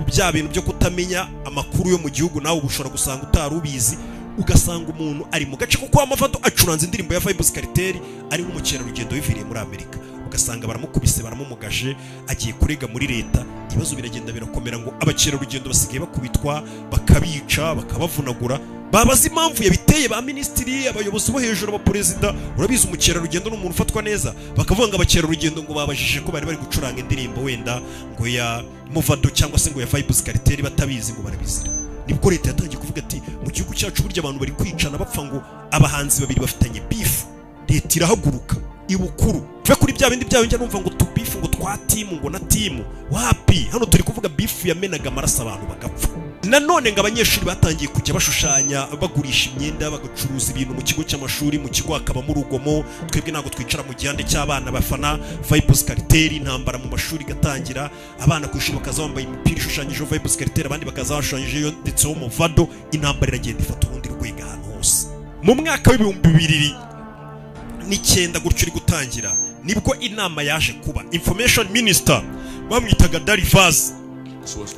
bya bintu byo kutamenya amakuru yo mu gihugu, nawe ubushobora gusanga utarubizi, ugasanga umuntu ari mu gace ko kwa Movado acuranze indirimbo ya Vybz Kartel, ari nk'umukerarugendo wiviriye muri Amerika, ugasanga baramukubise baramumugaje, agiye kurega muri leta. Ibibazo biragenda birakomera ngo abakerarugendo basigaye bakubitwa, bakabica, bakabavunagura. Babaza impamvu yabiteye ba ministiri, abayobozi bo hejuru, aba perezida. Urabizi umukerarugendo n'umuntu ufatwa neza, bakavuga ngo abakerarugendo ngo babajije ko bari gucuranga indirimbo wenda ngo ya Movado cyangwa se ngo ya Vybz Kartel, batabizi ngo barabizira. Nibwo leta yatangiye kuvuga ati mu gihugu cyacu burya abantu bari kwicana bapfa ngo abahanzi babiri bafitanye beef. Leta irahaguruka ibukuru twe kuri bya bindi byayo njya numva ngo tubifu ngo twa team ngo na team wapi. Hano turi kuvuga beef yamenaga amaraso abantu bagapfa. Nanone ngo abanyeshuri batangiye kujya bashushanya bagurisha imyenda, bagacuruza ibintu mu kigo cy'amashuri, mu kigo hakaba mu rugomo. Twebwe ntago twicara mu gihande cy'abana bafana Vybz Kartel. Intambara mu mashuri gatangira, abana ku ishuri bakaza bambaye imipira ishushanyijeho Vybz Kartel, abandi bakaza bashushanyijeho ndetse Movado. Intambara iragenda ifata urundi rwego ahantu hose. Mu mwaka w'2009 gutyo uri gutangira, nibwo inama yaje kuba. Information Minister bamwitaga Darivaz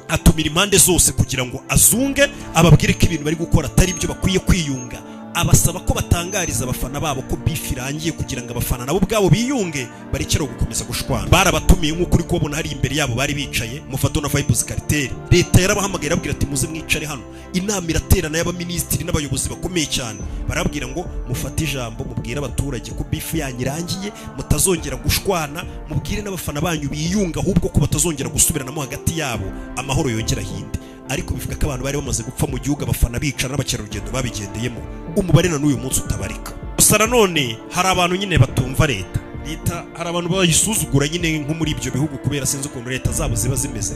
atumira impande zose kugira ngo azunge, ababwire ko ibintu bari gukora atari byo, bakwiye kwiyunga. Abasaba ko batangariza abafana babo ko beef irangiye kugira ngo abafana nabo ubwabo biyunge, barekere gukomeza gushwana. Barabatumiye nk'uko uri kubona hari imbere yabo bari bicaye Movado na Vybz Kartel. Leta yarabahamagaye irabwira ati muze mwicare hano, inama iraterana y'abaministiri n'abayobozi bakomeye cyane. Barabwira ngo mufate ijambo, mubwire abaturage ko beef yanyu irangiye, mutazongera gushwana, mubwire n'abafana banyu biyunga, ahubwo ko batazongera gusubiranamo hagati yabo, amahoro yongera hinde. Ariko bivuga ko abantu bari bamaze gupfa mu gihugu, abafana bicana n'abakerarugendo babigendeyemo, umubare na n'uyu munsi utabarika. Gusa nanone hari abantu nyine batumva leta, hari abantu bayisuzugura nyine nko muri ibyo bihugu, kubera sinzi ukuntu leta zabo ziba zimeze,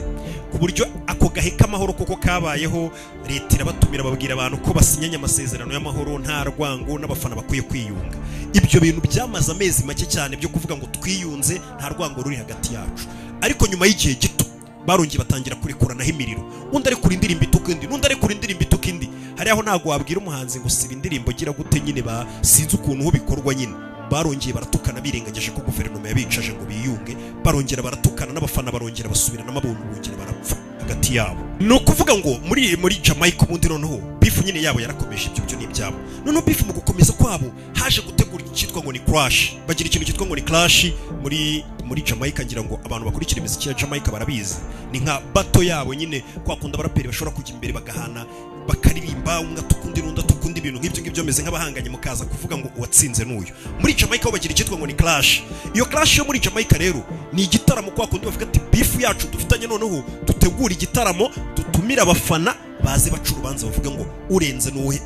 ku buryo ako gahe k'amahoro koko kabayeho, leta irabatumira babwira abantu ko basinyanye amasezerano y'amahoro, nta rwango, n'abafana bakwiye kwiyunga. Ibyo bintu byamaze amezi make cyane byo kuvuga ngo twiyunze, nta rwango ruri hagati yacu. Ariko nyuma y'igihe gito barongeye batangira kurekuranaho imiriro, undi ari kuri indirimbo ituka indi, n'undi ari kuri indirimbo ituka indi. Hari aho ntago wabwira umuhanzi ngo siba indirimbo gira gute, nyine sinzi ukuntu ho bikorwa nyine. Barongeye baratukana birengagije ko guverinoma yabicaje ngo biyunge, barongera baratukana, n'abafana barongera basubiranamo, abantu bongera barapfa hagati yabo. No kuvuga ngo muri Jamaica ubundi noneho beef nyine yabo yarakomeje, ibyo ni ibyabo. Noneho beef mu gukomeza kwabo haje gutegura icyitwa ngo ni crash. Bagira ikintu cyitwa ngo ni clash muri Jamaica, ngira ngo abantu bakurikira imiziki ya Jamaica barabizi. Ni nka bato yabo nyine, kwa kunda baraperi bashobora kujya imbere bagahana bakaririmba umwe atukundi n'undi atukundi ibintu nk'ibyo ngibyo bameze nk'abahanganye mukaza kuvuga ngo uwatsinze n'uyu. Muri Jamaica bagira icyitwa ngo ni clash. Iyo clash yo muri Jamaica rero ni igitaramo kwa kundi bavuga ati beef yacu dufitanye noneho dutegura igitaramo dutumira abafana baze baca urubanza bavuga ngo urenze n'uwuhe.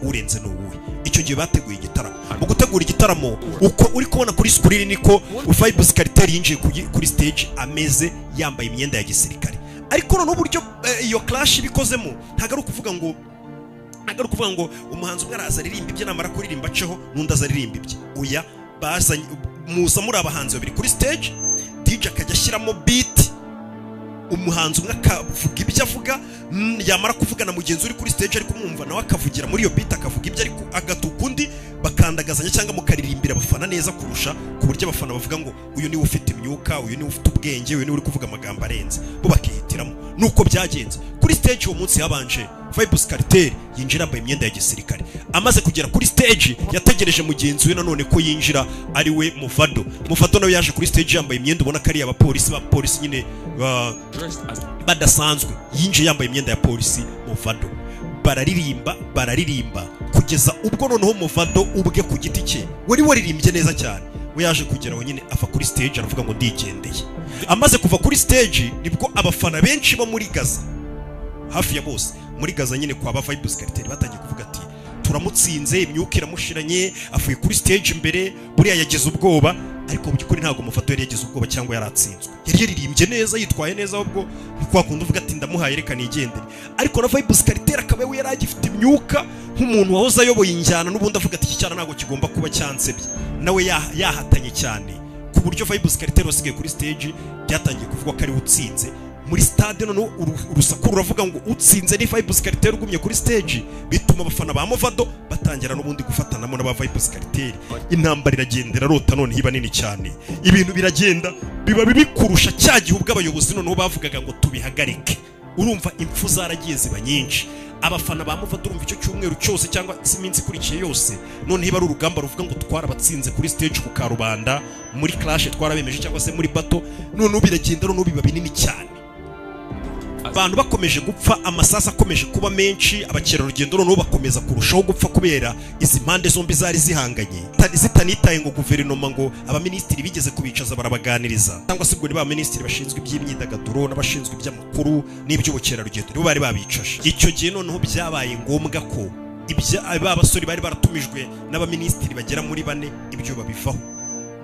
Icyo gihe bateguye igitaramo. Mu gutegura igitaramo uko uri kubona kuri screen niko Vybz Kartel yinjiye kuri stage ameze yambaye imyenda ya gisirikare. Ariko noneho uburyo iyo clash bikozemo ntago ari ukuvuga ngo umuhanzi umwe araza aririmba ibye namara kuririmba aceho n'undi azaririmba ibye. Oya, bazanye muza muri abahanzi babiri kuri stage, DJ akajya ashyiramo beat, umuhanzi umwe akavuga ibyo avuga, yamara kuvugana mugenzi uri kuri stage ariko umwumva nawe akavugira muri iyo beat akavuga ibyo ariko agatuka undi, bakandagazanya cyangwa mukaririmbira abafana neza kurusha, ku buryo abafana bavuga ngo uyu niwe ufite imyuka, uyu niwe ufite ubwenge, uyu niwe uri kuvuga amagambo arenze, bo bakihitiramo. Nuko byagenze kuri stage uwo munsi yabanje Vybz Kartel yinjira yambaye imyenda ya gisirikare. Amaze kugera kuri stage yategereje mugenzi we nanone ko yinjira ari we Muvado nawe yaje kuri stage yambaye imyenda ubona ko ari abapolisi nyine badasanzwe, yinjiye yambaye imyenda ya polisi. Muvado bararirimba kugeza ubwo noneho Muvado ubwe ku giti cye wari waririmbye neza cyane, we yaje kugeraho nyine ava kuri stage aravuga ngo ndigendeye. Amaze kuva kuri stage nibwo abafana benshi bo muri Gaza, hafi ya bose muri Gaza nyine kwa Vybz Kartel batangiye kuvuga ati turamutsinze, imyuka iramushiranye, avuye kuri stage imbere, buriya yagize ubwoba. Ariko mu by'ukuri ntabwo Muvado yari yagize ubwoba cyangwa yaratsinzwe, yari yaririmbye neza, yitwaye neza, ahubwo kwa kundi uvuga ati ndamuhaye reka nigendere. Ariko na Vybz Kartel akaba we yari agifite imyuka nk'umuntu wahoze ayoboye injyana, n'ubundi avuga ati iki cyana ntabwo kigomba kuba cyansebye, nawe yahatanye cyane, ku buryo Vybz Kartel wasigaye kuri stage byatangiye kuvuga ko ari utsinze. Muri stade noneho urusaku ruravuga ngo utsinze ni Vybz Kartel ugumye kuri stage, bituma abafana ba Muvado batangira n'ubundi gufatanamo n'aba Vybz Kartel. Intambara iragendera rota none hiba nini cyane, ibintu biragenda biba bikurusha cya gihe ubwo abayobozi noneho bavugaga ngo tubihagarike. Urumva impfu zaragiye ziba nyinshi, abafana ba Muvado urumva icyo cyumweru cyose cyangwa iminsi ikurikiye yose none hiba ari urugamba ruvuga ngo twarabatsinze kuri stage ku Karubanda, muri clash twarabemeje cyangwa se muri bato, noneho biragenda noneho biba binini cyane, abantu bakomeje gupfa, amasasa akomeje kuba menshi, abakerarugendo noneho bakomeza kurushaho gupfa kubera izi mpande zombi zari zihanganye zitanitaye ngo guverinoma ngo abaminisitiri bigeze kubicaza barabaganiriza, cyangwa se ngo ni ba minisitiri bashinzwe iby'imyidagaduro n'abashinzwe iby'amakuru n'iby'ubukerarugendo nibo bari babicaje. Icyo gihe noneho byabaye ngombwa ko aba basore bari baratumijwe n'abaminisitiri bagera muri 4 ibyo babivaho.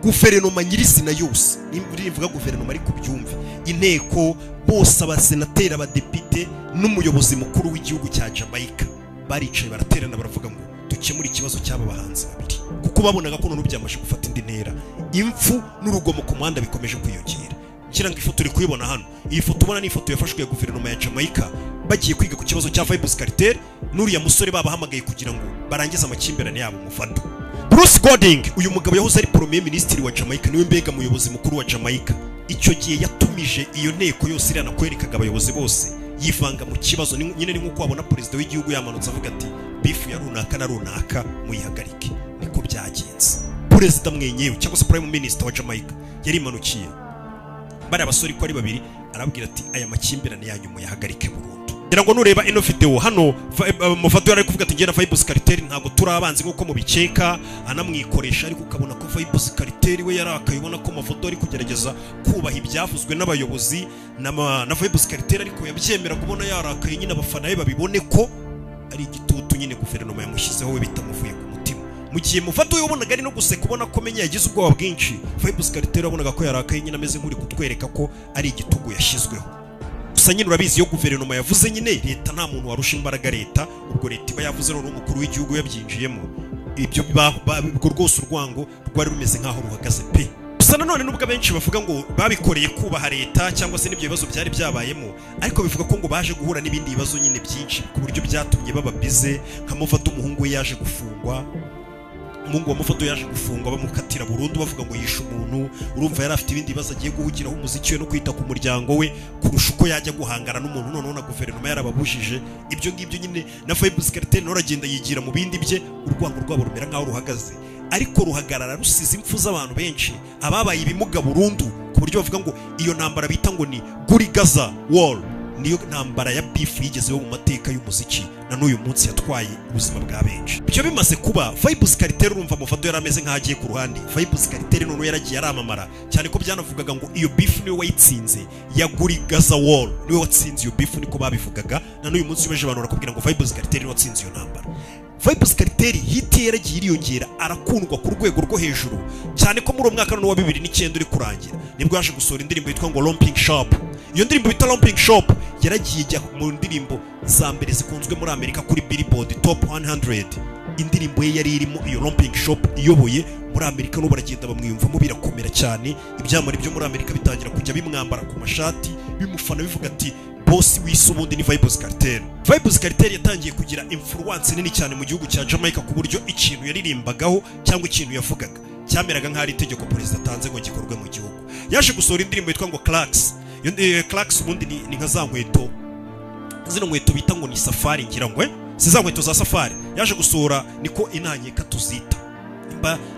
Guverinoma nyirizina yose, nivuga guverinoma ariko byumve, inteko bose, abasenateri, abadepite n'umuyobozi mukuru w'igihugu cya Jamaica baricaye baraterana baravuga ngo dukemure ikibazo cy'aba bahanzi babiri, kuko babonaga ko none byamaje gufata indi ntera, impfu n'urugomo ku muhanda bikomeje kwiyongera. Ngira ngo ifoto uri kuyibona hano, iyi foto ubona ni ifoto yafashwe ya guverinoma ya Jamaica bagiye kwiga ku kibazo cya Vybz Kartel n'uriya musore babahamagaye kugira ngo barangize amakimbirane yabo Muvado. Bruce Golding, uyu mugabo yahoze ari premier minister wa Jamaica, niwe mbega muyobozi mukuru wa Jamaica. Icyo gihe yatumije iyo nteko yose irana kwerekaga abayobozi bose, yivanga mu kibazo. Nyine ni nkuko wabona president w'igihugu yamanutse avuga ati beef ya runaka na runaka muyihagarike. Niko byagenze. President mwenyewe cyangwa se prime minister wa Jamaica yari imanukiye bari abasore ko ari babiri, arabwira ati aya makimbirane yanyu muyahagarike burundu. Ngira ngo nureba ino video hano Muvado yari kuvuga ati ngena Vybz Kartel ntabwo turabanze nkuko mubikeka, anamwikoresha, ariko ukabona ko Vybz Kartel we yarakayibona ko Muvado ari kugerageza kubaha ibyavuzwe n'abayobozi na Vybz Kartel, ariko yabyemera kubona yarakaye nyine abafana be babibone ko ari igitutu nyine guverinoma yamushyizeho we bitamuvuye ku mutima. Mu gihe Muvado yobonaga ari no guseka ubona ko menye yagize ubwoba bwinshi, Vybz Kartel abonaga ko yarakaye nyine ameze nk'uri kutwereka ko ari igitugu yashyizweho. Gusa nyine urabizi yo guverinoma yavuze nyine leta nta muntu warusha imbaraga leta, ubwo leta iba yavuze none umukuru w'igihugu yabyinjiyemo, ibyo ubwo rwose urwango rwari rumeze nk'aho ruhagaze pe. Gusa nanone nubwo benshi bavuga ngo babikoreye kubaha leta cyangwa se n'ibyo bibazo byari byabayemo, ariko bivuga ko ngo baje guhura n'ibindi bibazo nyine byinshi ku buryo byatumye baba bize. Nka Muvado umuhungu we yaje gufungwa, umuhungu wa Muvado yaje gufungwa bamukatira burundu bavuga ngo yishe umuntu. Urumva yari afite ibindi bibazo agiye guhugiraho umuziki we no kwita ku muryango we kurusha uko yajya guhangana n'umuntu, noneho na guverinoma yarababujije ibyo ngibyo nyine. Na Vybz Kartel nawe aragenda yigira mu bindi bye, urwango rwabo rumera nk'aho ruhagaze, ariko ruhagarara rusize impfu z'abantu benshi, ababaye ibimuga burundu, ku buryo bavuga ngo iyo ntambara bita ngo ni Guri Gaza War, niyo ntambara ya beef yigezeho mu mateka y'umuziki na n'uyu munsi yatwaye ubuzima bwa benshi. Ibyo bimaze kuba, Vybz Kartel urumva Muvado yari ameze nk'agiye ku ruhande. Vybz Kartel none yaragiye aramamara cyane ko byanavugaga ngo iyo beef niwe wayitsinze yaguri Gaza Wall, niwe watsinze iyo beef niko babivugaga, na n'uyu munsi baje abantu barakubwira ngo Vybz Kartel niwe watsinze iyo ntambara. Vybz Kartel hiti yaragiye iriyongera, arakundwa ku rwego rwo hejuru cyane ko muri uwo mwaka wa 2009 uri kurangira nibwo yaje gusohora indirimbo yitwa ngo Romping Shop. Iyo ndirimbo bita Romping Shop yaragiye ijya mu ndirimbo za mbere zikunzwe muri Amerika kuri Billboard Top 100. Indirimbo ye yari irimo iyo Romping Shop iyoboye muri Amerika, no baragenda bamwiyumvamo birakomera cyane. Ibyamara byo muri Amerika bitangira kujya bimwambara ku mashati bimufana bivuga ati boss w'isubundi ni Vybz Kartel. Vybz Kartel yatangiye kugira influence nini cyane mu gihugu cya Jamaica ku buryo ikintu yaririmbagaho cyangwa ikintu yavugaga cyameraga nk'ari itegeko perezida atanze ngo gikorwe mu gihugu. Yaje gusohora indirimbo yitwa ngo Clarks. Clarks ubundi ni nka za nkweto, zino nkweto bita ngo ni Safari, ngira ngo si za nkweto za Safari. Yaje gusohora niko inanyeka tuzita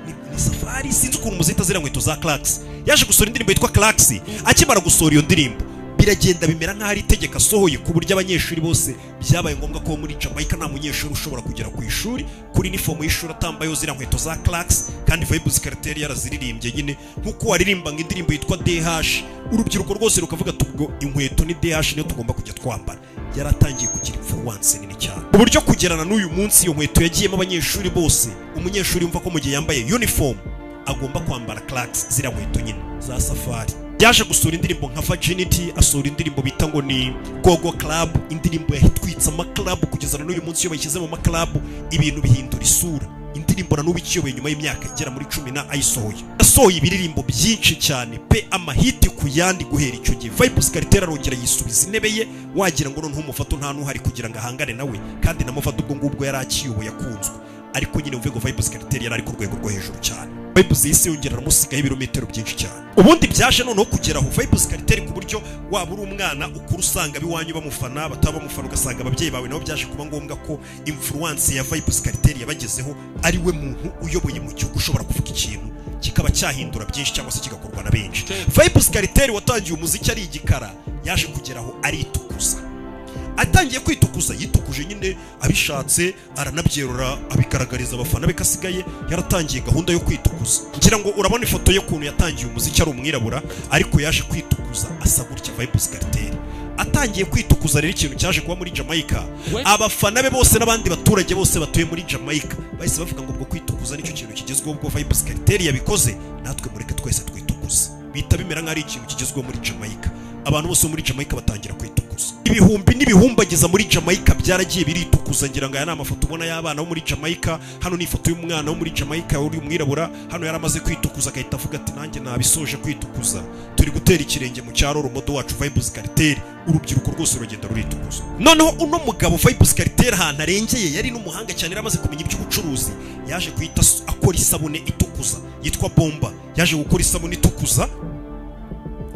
ni Safari, sinzi ukuntu muzita zira nkweto za Clarks. Yaje gusohora indirimbo yitwa Clarks. Akimara gusohora iyo ndirimbo biragenda bimera nk'ari itegeko asohoye ku buryo abanyeshuri bose byabaye ngombwa ko muri Jamaica nta munyeshuri ushobora kugera ku ishuri kuri uniform y'ishuri atambaye zira nkweto za Clarks. Kandi Vybz Kartel yaraziririmbye nyine nkuko waririmba ngo indirimbo yitwa DH, urubyiruko rwose rukavuga tubwo inkweto ni DH niyo tugomba kujya twambara. Yaratangiye kugira influence nini cyane ku buryo kugerana n'uyu munsi iyo nkweto yagiyemo abanyeshuri bose. Umunyeshuri yumva ko mu gihe yambaye uniform agomba kwambara Clarks zira nkweto nyine za Safari. Yaje gusura indirimbo nka Virginity, asura indirimbo bita ngo ni Gogo Club, indirimbo yahitwitse ama club kugeza n'uyu munsi iyo bayishyize mu ma club ibintu bihindura isura. Indirimbo na n'ubu ikiyoboye nyuma y'imyaka igera muri 10 ayisohoye. Asohoye ibiririmbo byinshi cyane pe amahiti ku yandi guhera icyo gihe. Vybz Kartel arongera yisubiza intebe ye, wagira ngo noneho umufato nta nuhari kugira ngo ahangane nawe, kandi na Muvado ubwo ngubwo yari akiyoboye akunzwe. Ariko nyine umve ngo Vybz Kartel yari ari ku rwego rwo hejuru cyane. Vybz yise yongera aramusigaho ibirometero byinshi cyane. Ubundi byaje noneho kugeraho Vybz Kartel ku buryo waba uri umwana ukuru usanga biwanyu bamufana, bataba bamufana ugasanga ababyeyi bawe nabo byaje kuba ngombwa ko influence ya Vybz Kartel yabagezeho ari we muntu uyoboye mu gihugu ushobora kuvuga ikintu kikaba cyahindura byinshi cyangwa se kigakorwa na benshi. Vybz Kartel watangiye umuziki ari igikara yaje kugeraho aritukuza. Atangiye kwitukuza yitukuje nyine abishatse aranabyerura abigaragariza abafana be kasigaye yaratangiye gahunda yo kwitukuza. Ngira ngo urabona ifoto ye kuntu yatangiye umuziki ari umwirabura ariko yaje kwitukuza asa gutya. Vybz Kartel atangiye kwitukuza rero ikintu cyaje kuba muri Jamaica, abafana be bose n'abandi baturage bose batuye muri Jamaica bahise bavuga ngo ubwo kwitukuza nicyo kintu kigezweho. Ubwo Vybz Kartel yabikoze natwe mureke twese twitukuza. Bita bimera nk'ari ikintu kigezweho muri Jamaica. Abantu bose muri Jamaica batangira kwitukuza. Ibihumbi n'ibihumbagiza muri Jamaica byaragiye biritukuza. Ngira ngo aya ni amafoto ubona y'abana bo muri Jamaica. Hano ni ifoto y'umwana wo muri Jamaica uri umwirabura. Hano yaramaze kwitukuza agahita avuga ati nanjye nabisoje kwitukuza. Turi gutera ikirenge mu cyaro rumodo wacu Vybz Kartel. Urubyiruko rwose rugenda ruritukuza. Noneho uno mugabo Vybz Kartel ahantu arengeye yari n'umuhanga cyane, yaramaze kumenya iby'ubucuruzi. Yaje guhita akora isabune itukuza yitwa Bomba. Yaje gukora isabune itukuza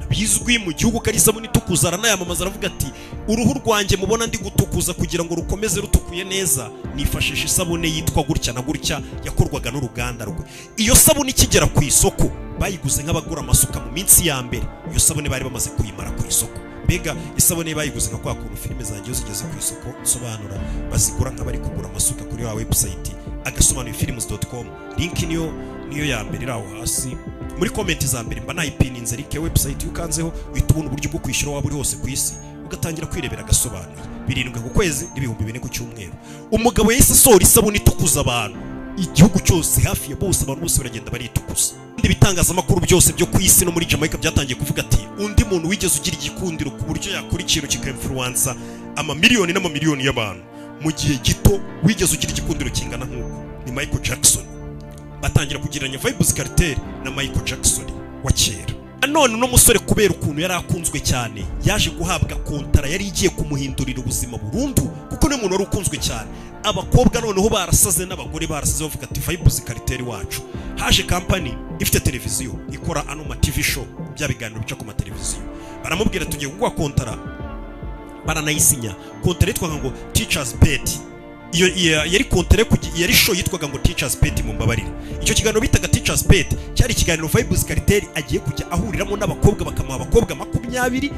bizwi mu gihugu kari isabune itukuza, aranayamamaza aravuga ati uruhu rwanjye mubona ndi gutukuza kugira ngo rukomeze rutukuye neza nifashisha isabune yitwa gutya na gutya yakorwaga n'uruganda rwe. Iyo sabune ikigera ku isoko bayiguze nk'abagura amasuka mu minsi ya mbere. Iyo sabune bari bamaze kuyimara ku isoko. Mbega isabune bayiguze nka kwa kuntu filime zanjye zigeze ku isoko nsobanura bazigura nk'abari kugura amasuka kuri wa website agasobanura films.com. Link niyo ya mbere iraho hasi muri comment za mbere mba nayipininze link ya website ukanzeho uhita ubona uburyo bwo kwishyura waba uri hose ku isi ugatangira kwirebera agasobanuye. 7 ku kwezi n'ibihumbi 4 ku cyumweru. Umugabo yahise asohora isabune itukuza abantu igihugu cyose hafi ya bose, abantu bose baragenda baritukuza. Ibitangazamakuru byose byo ku isi no muri Jamaica byatangiye kuvuga ati undi muntu wigeze ugira igikundiro ku buryo yakora ikintu kikainfluence amamiliyoni n'amamiliyoni y'abantu mu gihe gito, wigeze ugira igikundiro kingana nk'uko ni Michael Jackson. Batangira kugiranya Vybz Kartel na Michael Jackson wa kera. None uno musore kubera ukuntu yari akunzwe cyane yaje guhabwa kontara yari igiye kumuhindurira ubuzima burundu, kuko ni umuntu wari ukunzwe cyane. Abakobwa noneho barasaze n'abagore barasaze bavuga ati Vybz Kartel wacu. Haje company ifite televiziyo ikora ano ma TV show bya biganiro bica ku ma televiziyo, baramubwira tugiye kugwa kontara, baranayisinya. Kontara yitwaga ngo Teachers Pet. Iyo yari kontara yari show yitwaga ngo Teachers Pet mu mbabarire. Icyo kiganiro bitaga Teachers Pet cyari ikiganiro Vybz Kartel agiye kujya ahuriramo n'abakobwa, bakamuha abakobwa 20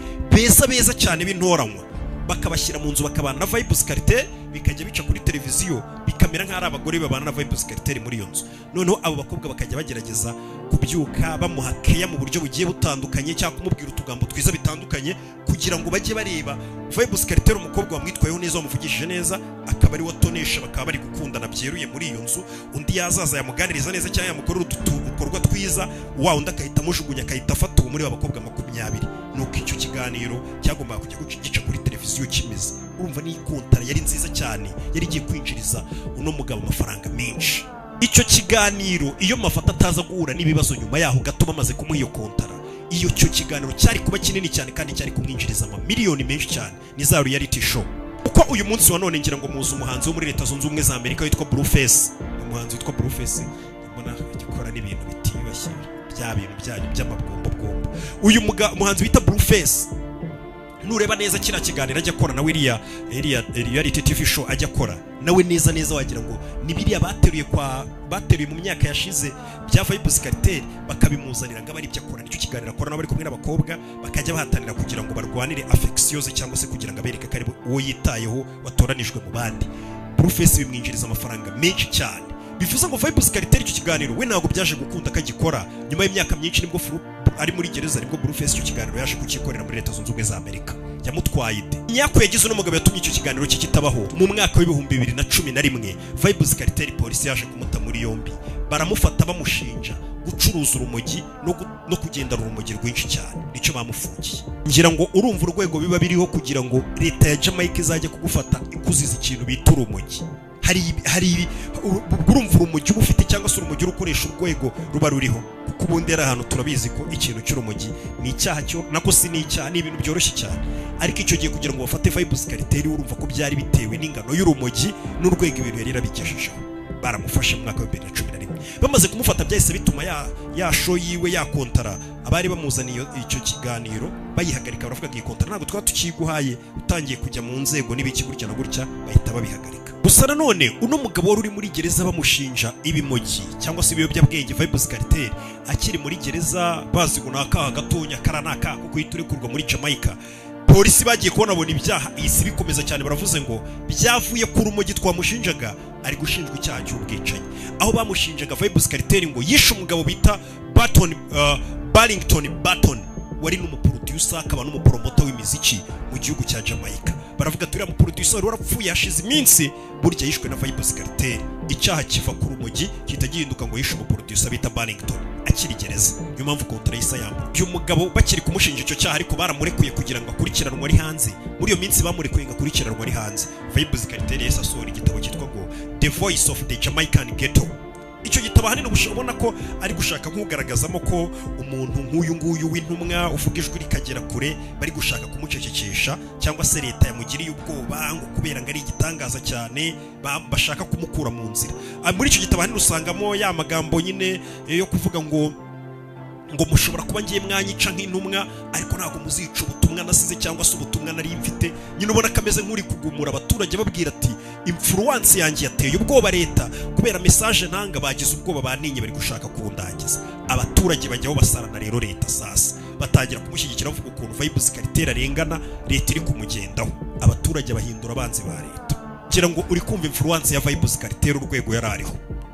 beza cyane b'intoranywa bakabashyira mu nzu bakabana na Vibes Cartel bikajya bica kuri televiziyo bikamera nk'ari abagore babana na Vibes Cartel muri iyo nzu. Noneho abo bakobwa bakajya bagerageza kubyuka bamuha keya mu buryo bugiye butandukanye cyangwa kumubwira utugambo twiza bitandukanye kugira ngo bajye bareba Vibes Cartel umukobwa wamwitwayeho neza wamuvugishije neza akaba ari watonesha bakaba bari gukundana byeruye muri iyo nzu. Undi yazaza yamuganiriza neza cyangwa yamukorera utukorwa twiza wa undi akahita amujugunya akahita afata muri abakobwa 20. Nuko icyo kiganiro cyagomba kujya gica kuri televiziyo kimeze. Urumva ni kontara yari nziza cyane yari igiye kwinjiriza uno mugabo amafaranga menshi. Icyo kiganiro iyo mafata ataza guhura n'ibibazo nyuma yaho gato bamaze kumuha iyo kontara, iyo cyo kiganiro cyari kuba kinini cyane kandi cyari kumwinjiriza miliyoni menshi cyane. Ni za reality show. Uko uyu munsi wa none ngira ngo muzi umuhanzi wo muri Leta Zunze Ubumwe za Amerika witwa Blueface. Umuhanzi witwa Blueface mbona gikora n'ibintu bitiyubashye bya bintu byanyu by'amabwombo. Uyu muhanzi wita Blueface nureba neza kira kiganiro ajya akora na reality TV show ajya akora nawe neza wagira ngo nibiriya bateruye mu myaka yashize bya Vibes Cartel bakabimuzanira ngo bari ibyo akora. Nicyo kiganiro akora n'abari kumwe n'abakobwa bakajya bahatanira kugira ngo barwanire affectiose cyangwa se kugira ngo abereke ko ari uwo yitayeho watoranijwe mu bandi. Blueface bimwinjiriza amafaranga menshi cyane. Bifuza ngo Vibes Cartel icyo kiganiro we ntabwo byaje gukunda akagikora nyuma y'imyaka myinshi nibwo ari muri gereza nibwo Blueface icyo kiganiro yaje kukikorera muri Leta Zunze Ubumwe za Amerika. Yamutwaye ide nyako yagize n'umugabo yatumye icyo kiganiro kitabaho mu mwaka wa 2011. Vibes Cartel polisi yaje kumuta muri yombi baramufata bamushinja gucuruza urumogi no kugendana urumogi rwinshi cyane. Nicyo bamufungiye. Ngira ngo urumva urwego biba biriho kugira ngo leta ya Jamaica izajye kugufata ikuziza ikintu bita urumogi. Hari urumva urumogi ufite cyangwa se urumogi ukoresha urwego ruba ruriho kuko ubundi ari ahantu turabizi ko ikintu cy'urumogi ni icyaha cyo nako si n'icyaha ni ibintu byoroshye cyane. Ariko icyo giye kugira ngo bafate Vibes Cartel urumva ko byari bitewe n'ingano y'urumogi n'urwego ibintu yari yarabigejejeho. Baramufashe mu mwaka wa 2011 bamaze kumufata byahise bituma ya show yiwe ya kontara abari bamuzaniye icyo kiganiro bayihagarika. Baravuga ngo iyi kontara ntabwo twaba tukiguhaye utangiye kujya mu nzego n'ibiki gutya na gutya bahita babihagarika. Gusa nanone uno mugabo wari uri muri gereza bamushinja ibimogi cyangwa se ibiyobyabwenge Vibes Cartel akiri muri gereza bazi ngo nakaha gatonya karanaka kuko yiturekurwa muri Jamaica. Polisi bagiye kubona bona ibyaha isi bikomeza cyane baravuze ngo byavuye ku rumogi twamushinjaga ari gushinjwa icyaha cy'ubwicanyi. Aho bamushinjaga Vibes Cartel ngo yishe umugabo bita Barrington Burton wari n'umuproducer akaba n'umupromoter w'imiziki mu gihugu cya Jamaica. Baravuga turi mu producer wari warapfuye yashize iminsi burya yishwe na Vibes Cartel. Icyaha kiva ku rumogi kitagihinduka ngo yishe umuproducer bita Barrington akiri gereza. Niyo mpamvu kontara yisa yamba uyu mugabo bakiri kumushinja icyo cyaha ariko baramurekuye kugira ngo akurikiranwe ari hanze. Muri iyo minsi bamurekuye ngo akurikiranwe ari hanze. Vibes Cartel yesa asohora igitabo cyitwa ngo The Voice of the Jamaican Ghetto. Icyo gitabo hanini ubona ko ari gushaka nk'ugaragazamo ko umuntu nk'uyu nguyu w'intumwa uvuga ijwi rikagera kure bari gushaka kumucecekesha cyangwa se leta yamugiriye ubwoba ngo kubera ngo ari igitangaza cyane bashaka kumukura mu nzira. Muri icyo gitabo hanini usangamo ya magambo nyine yo kuvuga ngo mushobora kuba ngiye mwanyica nk'intumwa ariko ntabwo muzica ubutumwa nasize cyangwa se ubutumwa nari mfite. Nyine ubona kameze nk'uri kugumura abaturage babwira ati influence yanjye yateye ubwoba leta kubera message ntanga bagize ubwoba baninye bari gushaka kundangiza. Abaturage bajyaho basarana rero leta sasa batangira kumushyigikira bavuga ukuntu Vibes Cartel arengana leta iri kumugendaho. Abaturage bahindura abanzi ba leta. Ngira ngo uri kumva influence ya Vibes Cartel urwego yarariho.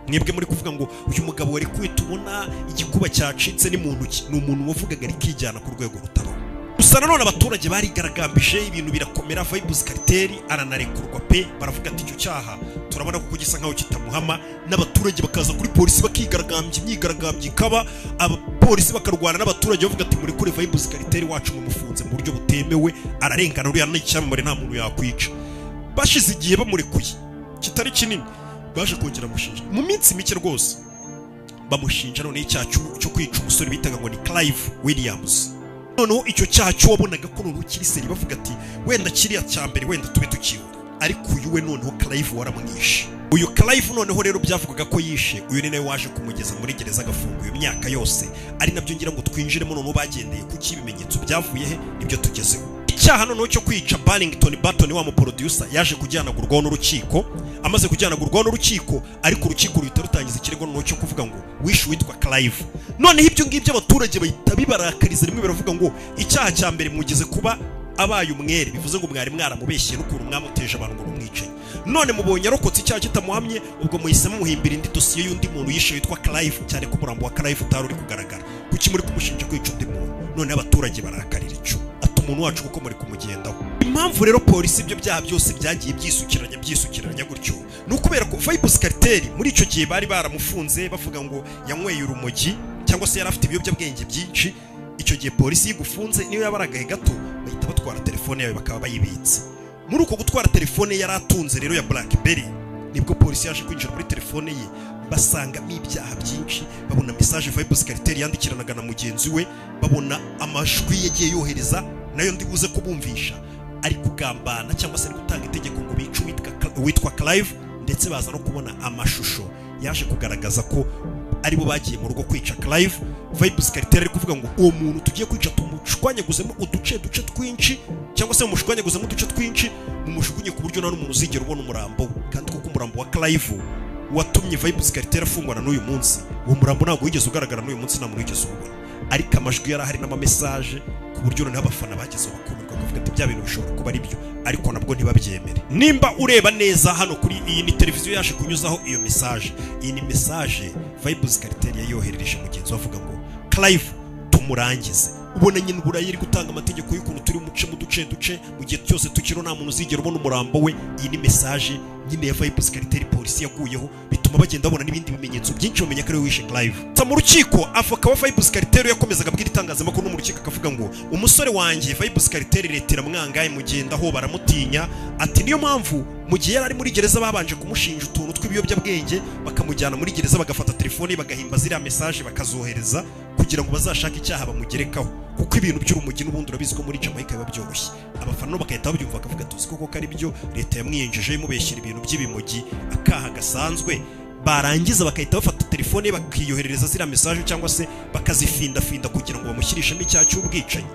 Mwebwe muri kuvuga ngo uyu mugabo wari kwitubona igikuba cyacitse ni muntu ki ni umuntu wavugaga ari kijyana ku rwego rutaro. Gusa nanone abaturage bari garagambije ibintu birakomera Vibes Cartel aranarekurwa pe baravuga ati icyo cyaha turabona ko gisa nkaho kitamuhama n'abaturage bakaza kuri polisi bakigaragambye imyigaragambye ikaba abapolisi bakarwana n'abaturage bavuga ati muri kure Vibes Cartel wacu mumufunze mu buryo butemewe ararengana uriya n'icyamamare nta muntu yakwica. Bashize igihe bamurekuye kitari kinini baje kongera mushinja mu minsi mike rwose bamushinja none icyaha cyo kwica umusore bitaga ngo ni Clive Williams. Noneho icyo cyaha cyo wabonaga ko noneho kiriseri bavuga ati wenda kiriya cyambere wenda tube tukibura ariko uyu we noneho Clive waramwishe. Uyu Clive noneho rero byavugaga ko yishe uyu ni nawe waje kumugeza muri gereza agafunguye imyaka yose ari nabyo ngira ngo twinjiremo noneho bagendeye ku kibimenyetso byavuye he nibyo tugezeho. Icyaha noneho cyo kwica Barrington Burton wa mu producer yaje kujyanagurwaho n'urukiko. Amaze kujyanagurwaho n'urukiko ariko urukiko ruhita rutangiza ikirego noneho cyo kuvuga ngo wishe witwa Clive. Noneho ibyo ngibyo abaturage bahita bibarakariza rimwe baravuga ngo icyaha cya mbere mugeze kuba abaye umwere bivuze ngo mwari mwaramubeshye n'ukuntu mwamuteje abantu ngo mumwicaye none mubonye arokotse icyaha kitamuhamye ubwo muhisemo muhimbira indi dosiye y'undi muntu yishe witwa Clive cyane ko umurambo wa Clive utari uri kugaragara kuki muri kumushinja kwica undi muntu none abaturage barakarira ico ati umuntu wacu kuko muri kumugendaho impamvu rero polisi ibyo byaha byose byagiye byisukiranya gutyo nukubera ko Vybz Kartel muri ico gihe bari baramufunze bavuga ngo yanyweye urumogi cyangwa se yari afite ibiyobyabwenge byinshi icyo gihe polisi yigufunze niyo yabaragaye gato bahita batwara telefone yawe bakaba bayibitse muri uko gutwara telefone yari atunze rero ya BlackBerry nibwo polisi yaje kwinjira muri telefone ye basangamo ibyaha byinshi babona message Vybz Kartel yandikiranaga na mugenzi we babona amajwi yagiye yohereza nayo ndibuze kubumvisha ari kugambana cyangwa se ari gutanga itegeko ngo bice witwa Clive ndetse baza no kubona amashusho yaje kugaragaza ko aribo bagiye mu rugo kwica Clive Vybz Kartel ari kuvuga ngo uwo muntu tugiye kwica tumushwanyaguzemo uduce twinshi cyangwa se mumushwanyaguzemo uduce twinshi mumushugunye ku buryo nta n'umuntu uzigera ubona umurambo kandi kuko umurambo wa Clive watumye Vybz Kartel afungwana n'uyu munsi uwo murambo ntabwo wigeze ugaragara n'uyu munsi nta muntu wigeze ubona ariko amajwi yari ahari n'amamessage ku buryo noneho abafana bageze bakumirwa bakavuga ati bya bintu bishobora kuba ari byo ariko nabwo ntibabyemere nimba ureba neza hano kuri iyi ni televiziyo yaje kunyuzaho iyo message iyi ni message Vybz Kartel yayoherereje mugenzi wavuga ngo Clive tumurangize ubona nyine Burayi iri gutanga amategeko y'ukuntu turi muce mu duce mu gihe cyose tukiro nta muntu uzigera ubona umurambo we iyi ni message nyine ya Vybz Kartel polisi yaguyeho bituma bagenda babona n'ibindi bimenyetso byinshi bamenya ko ari wishe Clive mu rukiko avoka wa Vybz Kartel yakomezaga abwira itangazamakuru no mu rukiko akavuga ngo umusore wanjye Vybz Kartel retera mwangaye mugendaho baramutinya ati niyo mpamvu mu gihe yari ari muri gereza babanje kumushinja utuntu tw'ibiyobyabwenge bakamujyana muri gereza bagafata telefone bagahimba ziriya message bakazohereza kugira ngo bazashake icyaha bamugerekaho kuko ibintu by'urumogi n'ubundi urabizi ko muri Jamaica biba byoroshye abafana no bakahita babyumva bakavuga tuzi koko ari byo leta yamwiyenjeje imubeshyira ibintu by'ibimogi akaha gasanzwe barangiza bakahita bafata telefone bakiyoherereza ziriya message cyangwa se bakazifinda kugira ngo bamushyirishemo icyaha cy'ubwicanyi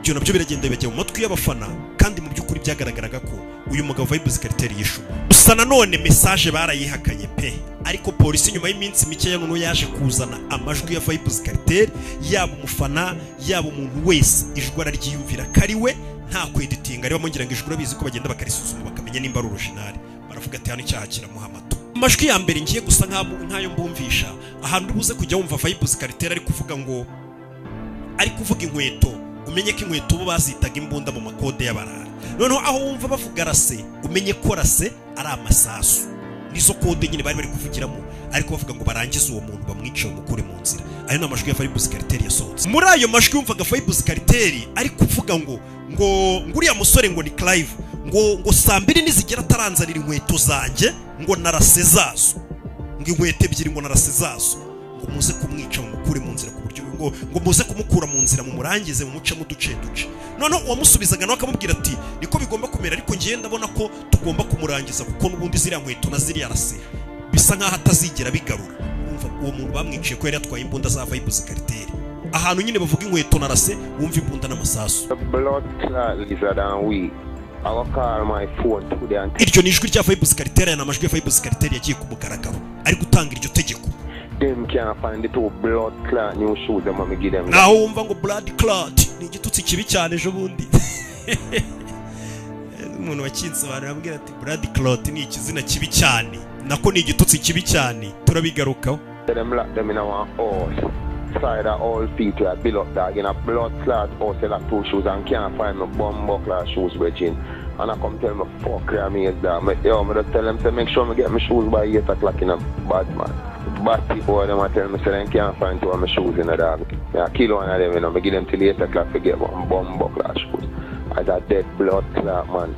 byo nabyo biragenda bajya mu matwi y'abafana kandi mu by'ukuri byagaragaraga ko uyu mugabo Vybz Kartel yishu gusa nanone message barayihakanye pe ariko polisi nyuma y'iminsi mike yanone yaje kuzana amajwi ya Vybz Kartel yaba umufana yaba umuntu wese ijwi araryiyumvira kariwe nta kweditinga ari bamongera ngo ijwi urabizi ko bagenda bakarisuzuma bakamenya nimba ari original baravuga ati hano icyaha kiramuhamato amajwi ya mbere ngiye gusa nkayo mbumvisha ahantu ubuze kujya wumva Vybz Kartel ari kuvuga ngo ari kuvuga inkweto umenye ko inkweto bo bazitaga imbunda mu makode y'abarara noneho aho wumva bavuga rase umenye ko rase ari amasasu nizo kode nyine bari kuvugiramo ariko bavuga ngo barangize uwo muntu bamwice umukure mu nzira ayo ni amajwi ya Vybz Kartel yasohotse muri ayo majwi yumvaga Vybz Kartel ari kuvuga ngo uriya musore ngo ni Clive ngo saa 2 nizigera ataranzanira inkweto zanjye ngo narase zazo ngo inkweto ebyiri ngo narase zazo ngo muze kumwica umukure mu nzira ku buryo ngo muze kumukura mu nzira mu murangize mu muce mu duce none uwamusubizaga nawe akamubwira ati niko bigomba kumera ariko ngiye ndabona ko tugomba kumurangiza kuko n'ubundi ziriya nkweto na ziriya rase bisa nkaho atazigera bigarura umva uwo muntu bamwiciye ko yari yatwaye imbunda za Vybz Kartel ahantu nyine bavuga inkweto na rase wumva imbunda n'amasasu iryo ni ijwi rya Vybz Kartel aya ni amajwi ya Vybz Kartel yagiye ku mugaragaro ari gutanga iryo tegeko naho wumva ngo blood clot ni igitutsi kibi cyane ejo bundi umuntu wakinsobanura ambwira ati blood clot ni ikizina kibi cyane nako ni igitutsi kibi cyane turabigarukaho side of all feet to a bill up dog in a blood clot or sell 2 shoes and can't find my bum buckler shoes bridging and I come tell me fuck me is that me just tell them to make sure me get my shoes by 8 o'clock in a bad man bad people them tell me say they can't find 2 of my shoes in the dog I kill one of them, you know, me give them till 8 o'clock to get one bum buckler shoes as a dead blood clot man.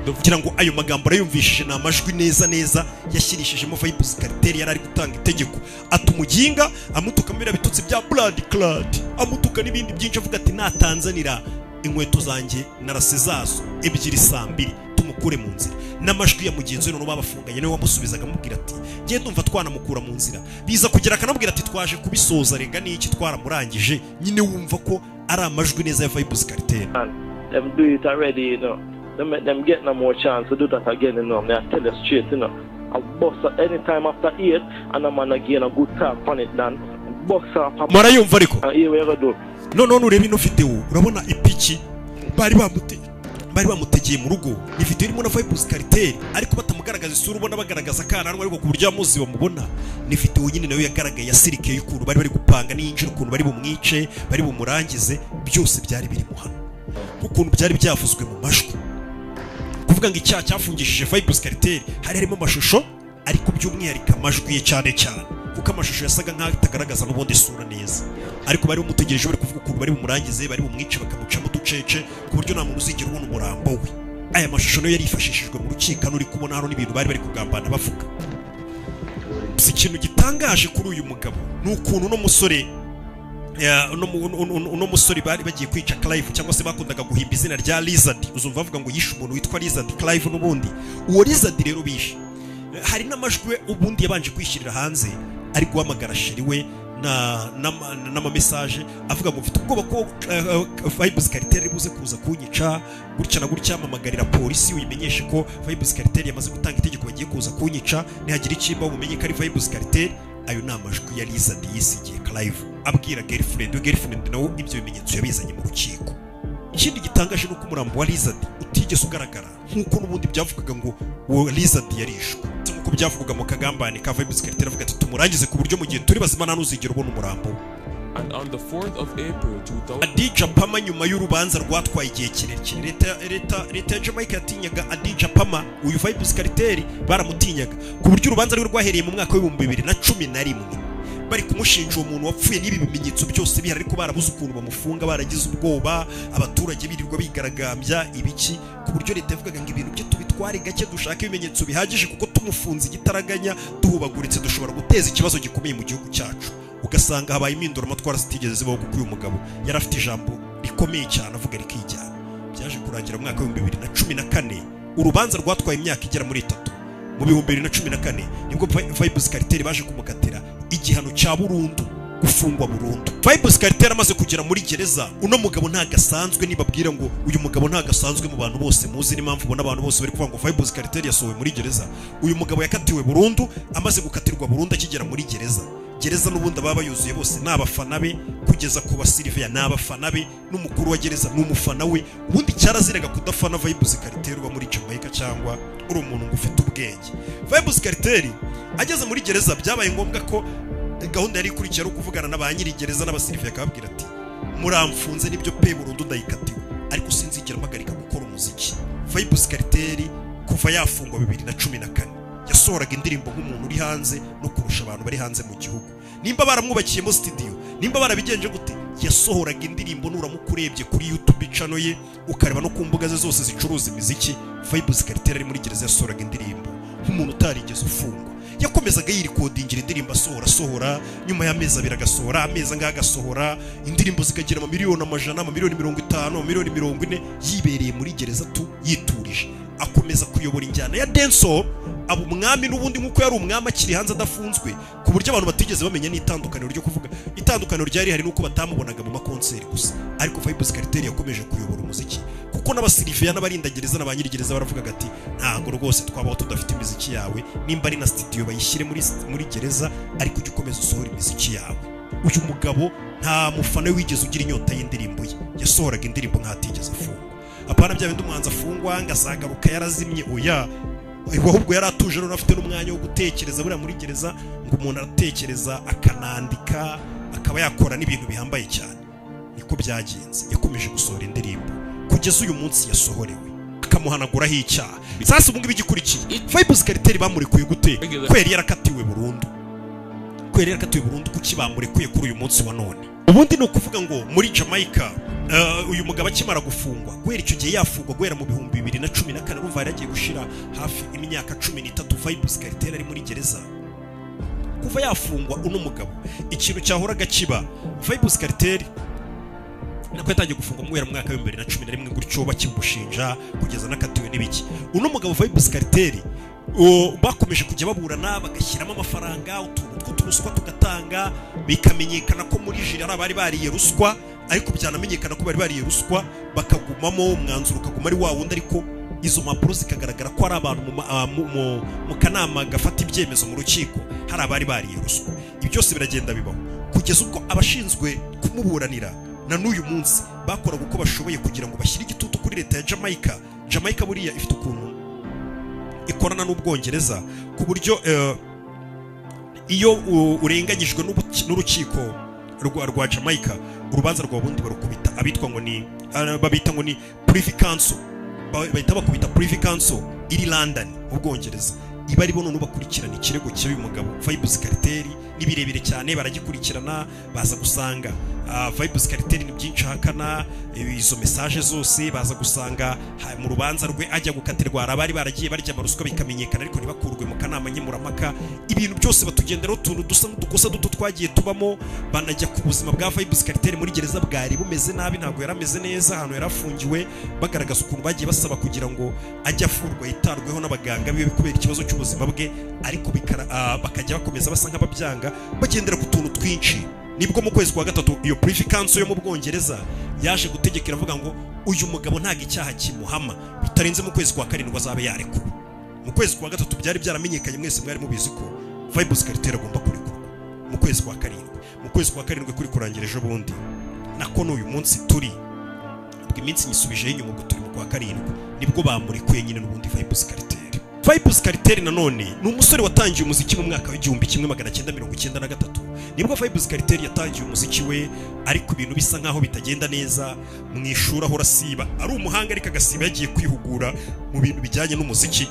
kugira ngo ayo magambo arayumvishije na amajwi neza yashyirishijemo Vybz Kartel yari ari gutanga itegeko atumuginga amutukamira bitutsi bya blood clot amutuka n'ibindi byinshi avuga ati natanzanira inkweto zanjye narase zazo ebyiri saa 2 tumukure mu nzira n'amajwi ya mugenzi we no babafunganye niwe wamusubizaga amubwira ati ngiye ndumva twanamukura mu nzira biza kugira akanabwira ati twaje kubisoza rega n'iki twaramurangije nyine wumva ko ari amajwi neza ya Vybz Kartel them do it already, you know. Them make them get no more chance to do that again, you know. I tell you straight, you know. I bust anytime after 8, and I'm gonna gain a good talk on it, then bust up. Marayumva ariko. Here we go do. No urebe ino video urabona ipiki bari bamutegeye mu rugo. Ni video irimo na Vibes Cartel ariko batamugaragaza isura, ubona bagaragaza akananwa ariko ku buryo amuzi bamubona. Ni video nyine nayo yagaragaye yasirikeye y'ukuntu bari gupanga n'injira, ukuntu bari bumwice, bari bumurangize, byose byari biri mu hano, ukuntu byari byavuzwe mu majwi. Kuvuga ngo icyaha cyafungishije Vibes Cartel harimo amashusho ariko by'umwihariko amajwi ye cyane kuko amashusho yasaga nk'aho atagaragaza n'ubundi isura neza, ariko bari bumutegereje bari kuvuga ukuntu bari bumurangize, bari bumwice, bakamucamo uducece ku buryo nta muntu uzigera ubona umurambo we. Aya mashusho nayo yari yifashishijwe mu rukiko, uri kubona hano n'ibintu bari kugambana bavuga. Si ikintu gitangaje kuri uyu mugabo ni ukuntu uno musore bari bagiye kwica Clive, cyangwa se bakundaga guhimba izina rya Lizard. Uzumva bavuga ngo yishe umuntu witwa Lizard Clive n'ubundi. Uwo Lizard rero bishe, hari n'amajwi ubundi yabanje kwishyirira hanze ari guhamagara sheri we n'amamesaje avuga ngo mfite ubwoba ko Vibes Cartel ari buze kuza kunyica gutya na gutya, amamagarira polisi uyimenyeshe ko Vibes Cartel yamaze gutanga itegeko bagiye kuza kunyica, nihagira ikimba umenye ko ari Vibes Cartel. Ayo ni amajwi ya Lizard yisigiye Clive abwira girlfriend nawe ibyo bimenyetso yabizanye mu rukiko. Ikindi gitangaje nuko umurambo wa Lizard utigeze ugaragara nkuko n'ubundi byavugaga ngo uwo Lizard yarishwe, nkuko byavugaga mu kagambane ka Vibes Cartel avuga ati tumurangize ku buryo mu gihe turi bazima nta n'uzigera ubona umurambo. And on the 4th of April 2000, Adidja Pama nyuma y'urubanza rwatwaye igihe kirekire, leta ya Jamaica yatinyaga Adidja Pama, uyu Vibes Cartel baramutinyaga ku buryo urubanza rwe rwahereye mu mwaka wa 2011 bari kumushinja uwo muntu wapfuye n'ibi bimenyetso byose bihari, ariko barabuze ukuntu bamufunga, baragize ubwoba, abaturage birirwa bigaragambya ibiki, ku buryo leta yavugaga ngo ibintu byo tubitware gake, dushaka ibimenyetso bihagije kuko tumufunze igitaraganya duhubaguritse dushobora guteza ikibazo gikomeye mu gihugu cyacu. Ugasanga habaye impindura amatwara zitigeze zibaho kuko uyu mugabo yari afite ijambo rikomeye cyane avuga rikijyana. Byaje kurangira mu mwaka wa 2014, urubanza rwatwaye imyaka igera muri 3. Mu 2014 nibwo Vibes Cartel baje kumukatira igihano cya burundu, gufungwa burundu. Vibes Cartel amaze kugera muri gereza, uno mugabo ntagasanzwe. Nibabwira ngo uyu mugabo ntagasanzwe mu bantu bose muzi, n'impamvu ubona abantu bose bari kuvuga ngo Vibes Cartel yasohowe muri gereza. Uyu mugabo yakatiwe burundu, amaze gukatirwa burundu akigera muri gereza n'ubundi ababa yuzuye bose n'abafana be, kugeza ku basiriveya n'abafana be, n'umukuru wa gereza n'umufana we. Ubundi cyaraziraga kudafana Vibes Cartel uba muri Jamaica cyangwa uri umuntu ngo ufite ubwenge. Vibes Cartel ageze muri gereza byabaye ngombwa ko gahunda yari ikurikira ari kuvugana n'abanyiri gereza n'abasiriveya, akababwira ati muramfunze nibyo pe burundu ndayikatiwe, ariko sinzigera mpagarika gukora umuziki. Vibes Cartel kuva yafungwa 2014 yasohoraga indirimbo nk'umuntu uri hanze no kurusha abantu bari hanze mu gihugu. Nimba baramwubakiyemo studio, nimba barabigenje gute, yasohoraga indirimbo nuramukurebye kuri YouTube channel ye ukareba no ku mbuga ze zose zicuruza imiziki. Vibes Cartel ari muri gereza yasohoraga indirimbo nk'umuntu utarigeze ufungwa. Yakomezaga yirikodingira indirimbo asohora, nyuma y'amezi 2 agasohora, amezi angahe agasohora, indirimbo zikagera miliyoni amajana, miliyoni 50, miliyoni 40, yibereye muri gereza yiturije. Akomeza kuyobora injyana ya dancehall, abo umwami n'ubundi nkuko yari umwami akiri hanze adafunzwe, ku buryo abantu batigeze bamenya n'itandukaniro ryo kuvuga. Itandukaniro ryari hari nuko batamubonaga mu makonseri gusa, ariko Vibes Cartel yakomeje kuyobora umuziki kuko n'abasiriveya n'abarindagereza n'abanyirigereza baravugaga ati ntago rwose twabaho tudafite imiziki yawe, nimba ari na studio bayishyire muri gereza, ariko ujye ukomeza usohora imiziki yawe. Uyu mugabo nta mufana wigeze ugira inyota y'indirimbo ye, yasohoraga indirimbo nkatigeze afungwa. Apana bya bindi umuhanzi afungwa ngasagaruka yarazimye, oya, ahubwo yari atuje rero afite n'umwanya wo gutekereza. Buriya muri gereza ngo umuntu aratekereza akanandika akaba yakora n'ibintu bihambaye cyane. Niko byagenze, yakomeje gusohora indirimbo kugeza uyu munsi yasohorewe, akamuhanaguraho icyaha. Sasa ubu ngibi igikurikiye Vibes Cartel bamurekuye gute? Kweri yarakatiwe burundu, kuki bamurekuye kuri uyu munsi wa none? Ubundi ni ukuvuga ngo muri Jamaica uyu mugabo akimara gufungwa, guhera icyo gihe yafungwa guhera mu 2014, urumva yari agiye gushira hafi imyaka 13 Vibes Cartel ari muri gereza. Kuva yafungwa uno mugabo ikintu cyahoraga kiba, Vibes Cartel nako yatangiye gufungwa mu mwaka wa 2011 gutyo bakimushinja kugeza nakatiwe n'ibiki. Uno mugabo Vibes Cartel bakomeje kujya baburana, bagashyiramo amafaranga, utuntu ruswa tugatanga, bikamenyekana ko muri jiri ari abari bariye ruswa, ariko byanamenyekana ko bari bariye ruswa bakagumamo, umwanzuro ukaguma ari wa wundi, ariko izo mpapuro zikagaragara ko ari abantu mu kanama gafata ibyemezo mu rukiko hari abari bariye ruswa. Ibi byose biragenda bibaho kugeza ubwo abashinzwe kumuburanira na n'uyu munsi bakoraga uko bashoboye kugira ngo bashyire igitutu kuri leta ya Jamaica buriya ifite ukuntu ikorana n'Ubwongereza ku buryo iyo urenganyijwe n'urukiko rwa Jamaica urubanza rwa bundi barukubita abitwa ngo ni babita ngo ni Privy Council, bahita bakubita Privy Council iri London Ubwongereza, iba ari bo none bakurikirana ikirego cy'uyu mugabo Vybz Kartel nibirebire cyane, baragikurikirana baza gusanga Vybz Kartel ni byinshi hakana izo message zose, baza gusanga mu rubanza rwe ajya gukatirwa abari baragiye barya amaruswa bikamenyekana ariko ntibakurwe mu kanama nyemuramaka, ibintu byose batugenderaho tuntu dusa n'udukosa duto twagiye tubamo, banajya ku buzima bwa Vybz Kartel muri gereza bwari bumeze nabi, ntabwo yarameze neza, ahantu yarafungiwe bagaragaza ukuntu bagiye basaba kugira ngo ajya afurwa yitarweho n'abaganga bibe kubera ikibazo cy'ubuzima bwe, ariko bakajya bakomeza basa nk'ababyanga bagendera ku tuntu twinshi. Nibwo mu kwezi kwa gatatu iyo Privy Council yo mu Bwongereza yaje gutegekera avuga ngo uyu mugabo ntago icyaha kimuhama bitarenze mu kwezi kwa karindwi azabe yarekuwe. Mu kwezi kwa gatatu byari byaramenyekanye, mwese mwari mubizi ko Vybz Kartel agomba kurekurwa mu kwezi kwa karindwi. Mu kwezi kwa karindwi kuri kurangira ejo bundi nako n'uyu munsi turi ubwo iminsi nyisubije inyuma ngo turi mu kwa karindwi nibwo bamurekuye nyine n'ubundi Vybz Kartel. Vybz Kartel nanone ni umusore watangiye umuziki mu mwaka w'igihumbi 1993. Nibwo Vybz Kartel yatangiye umuziki we, ariko ibintu bisa nkaho bitagenda neza, mu ishuri aho rasiba ari umuhanga ariko agasiba yagiye kwihugura mu bintu bijyanye n'umuziki,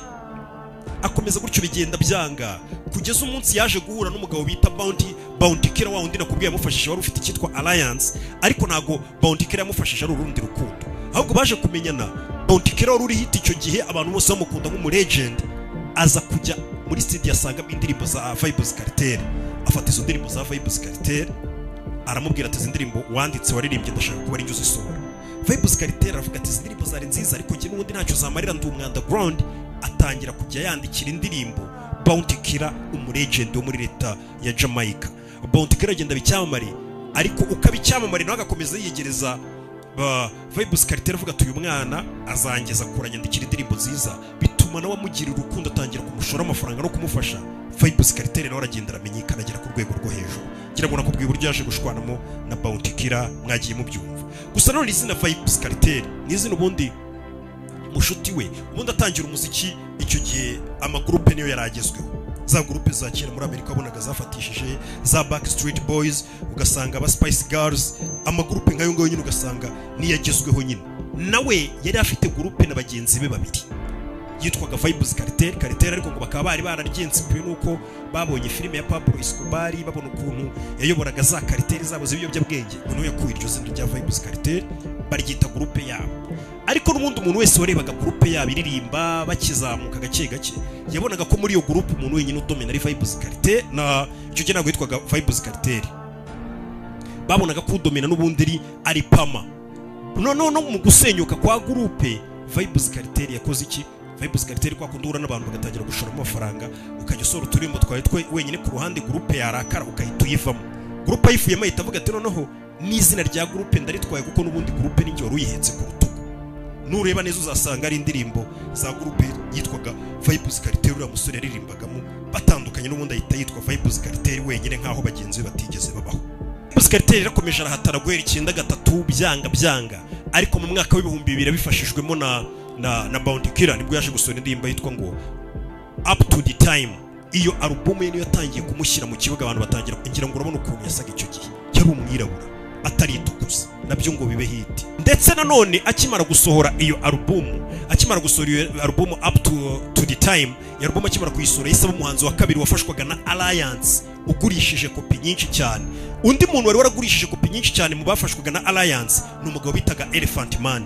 akomeza gutyo bigenda byanga kugeza umunsi yaje guhura n'umugabo bita Bounty Killer, wa undi nakubwiye yamufashije wari ufite icyitwa Alliance, ariko nago Bounty Killer yamufashije ari urundi rukundo, ahubwo baje kumenyana. Bounty Killer wari uri hit icyo gihe abantu bose bamukunda nk'umu legend, aza kujya muri studio asangamo indirimbo za Vybz Kartel, afata izo ndirimbo za Vybz Kartel aramubwira ati izi ndirimbo wanditse waririmbye ndashaka kuba ari njye uzisohora. Vybz Kartel aravuga ati izi ndirimbo zari nziza ariko njye n'ubundi ntacyo zamarira ndi underground, atangira kujya yandikira indirimbo Bounty Killer umu legend wo muri leta ya Jamaica. Bounty Killer agenda bicyamamare, ariko ukabicyamamare nawe agakomeza yiyegereza Vybz Kartel avuga ati uyu mwana azangeza kuranyandikira indirimbo nziza, bituma nawe amugirira urukundo atangira kumushora amafaranga no kumufasha. Vybz Kartel nawe aragenda aramenyekana agera ku rwego rwo hejuru, ngira ngo nakubwiye uburyo yaje gushwanamo na Bounty Killer, mwagiye mubyumva. Gusa none izina Vybz Kartel ni izina ubundi mushuti we ubundi atangira umuziki icyo gihe amagroupe niyo yaragezweho, za groupe za kera muri Amerika wabonaga zafatishije za Backstreet Boys, ugasanga aba Spice Girls, amagroupe nkayo ngayo nyine ugasanga niyagezweho nyine. Nawe yari afite groupe na bagenzi be babiri yitwaga Vybz Kartel, ariko ngo bakaba bari bararyensipiwe nuko babonye filime ya Pablo Escobar, babona ukuntu yayoboraga za Kartel zabo z'ibiyobyabwenge, uno yakuye iryo zina rya Vybz Kartel baryita groupe yabo. Ariko n'ubundi umuntu wese warebaga groupe yabo iririmba bakizamuka gake gake yabonaga ko muri iyo groupe umuntu wenyine udomina ari Vybz Kartel, na icyo gihe ntabwo yitwaga Vybz Kartel, babonaga ko udomina n'ubundi ari Pama. No mu gusenyuka kwa groupe Vybz Kartel yakoze iki? Vybz Kartel kwa kundura n'abantu bagatangira gushora amafaranga, ukajya usora uturimbo twawe wenyine ku ruhande, groupe yarakara ukahita uyivamo. Groupe ayifuyemo ahita avuga ati noneho n'izina rya groupe ndaritwaye kuko n'ubundi groupe ni njye wari uyihetse ku rutugu. Nureba neza uzasanga ari indirimbo za groupe yitwaga Vybz Kartel, uriya musore yaririmbagamo, batandukanye n'ubundi ahita yitwa Vybz Kartel wenyine nkaho bagenzi be batigeze babaho. Vybz Kartel irakomeje arahatara guhera 93 byanga, ariko mu mwaka w'ibihumbi 2000 bifashijwemo na Bounty Killer nibwo yaje gusohora indirimbo yitwa ngo Up to the Time. Iyo album ye niyo yatangiye kumushyira mu kibuga, abantu batangira kugira ngo urabona ukuntu yasaga icyo gihe, yari umwirabura atari itukuza, nabyo ngo bibe hit. Ndetse nanone akimara gusohora iyo album Up to the Time, iyo album akimara kuyisohora yisaba umuhanzi wa kabiri wafashwaga na Alliance ugurishije kopi nyinshi cyane. Undi muntu wari waragurishije kopi nyinshi cyane mu bafashwaga na Alliance ni umugabo bitaga Elephant Man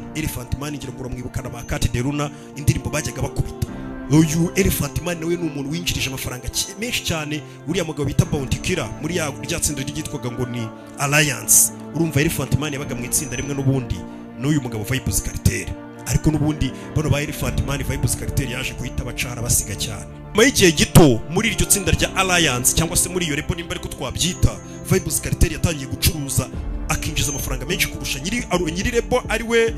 ngira ngo uramwibukana ba Cat de Luna, indirimbo bajyaga bakubita. Uyu Elephant Man nawe ni umuntu winjirije amafaranga menshi cyane uriya mugabo bita Bounty Killer muri rya tsinda ryitwaga ngo ni Alliance. Urumva Elephant Man yabaga mu itsinda rimwe n'ubundi n'uyu mugabo Vybz Kartel, ariko n'ubundi bano ba Elephant Man Vybz Kartel yaje kuhita bacara basiga cyane. Nyuma y'igihe gito muri iryo tsinda rya Alliance cyangwa se muri iyo rebo nimba ariko twabyita, Vybz Kartel yatangiye gucuruza akinjiza amafaranga menshi kurusha nyiri rebo ari we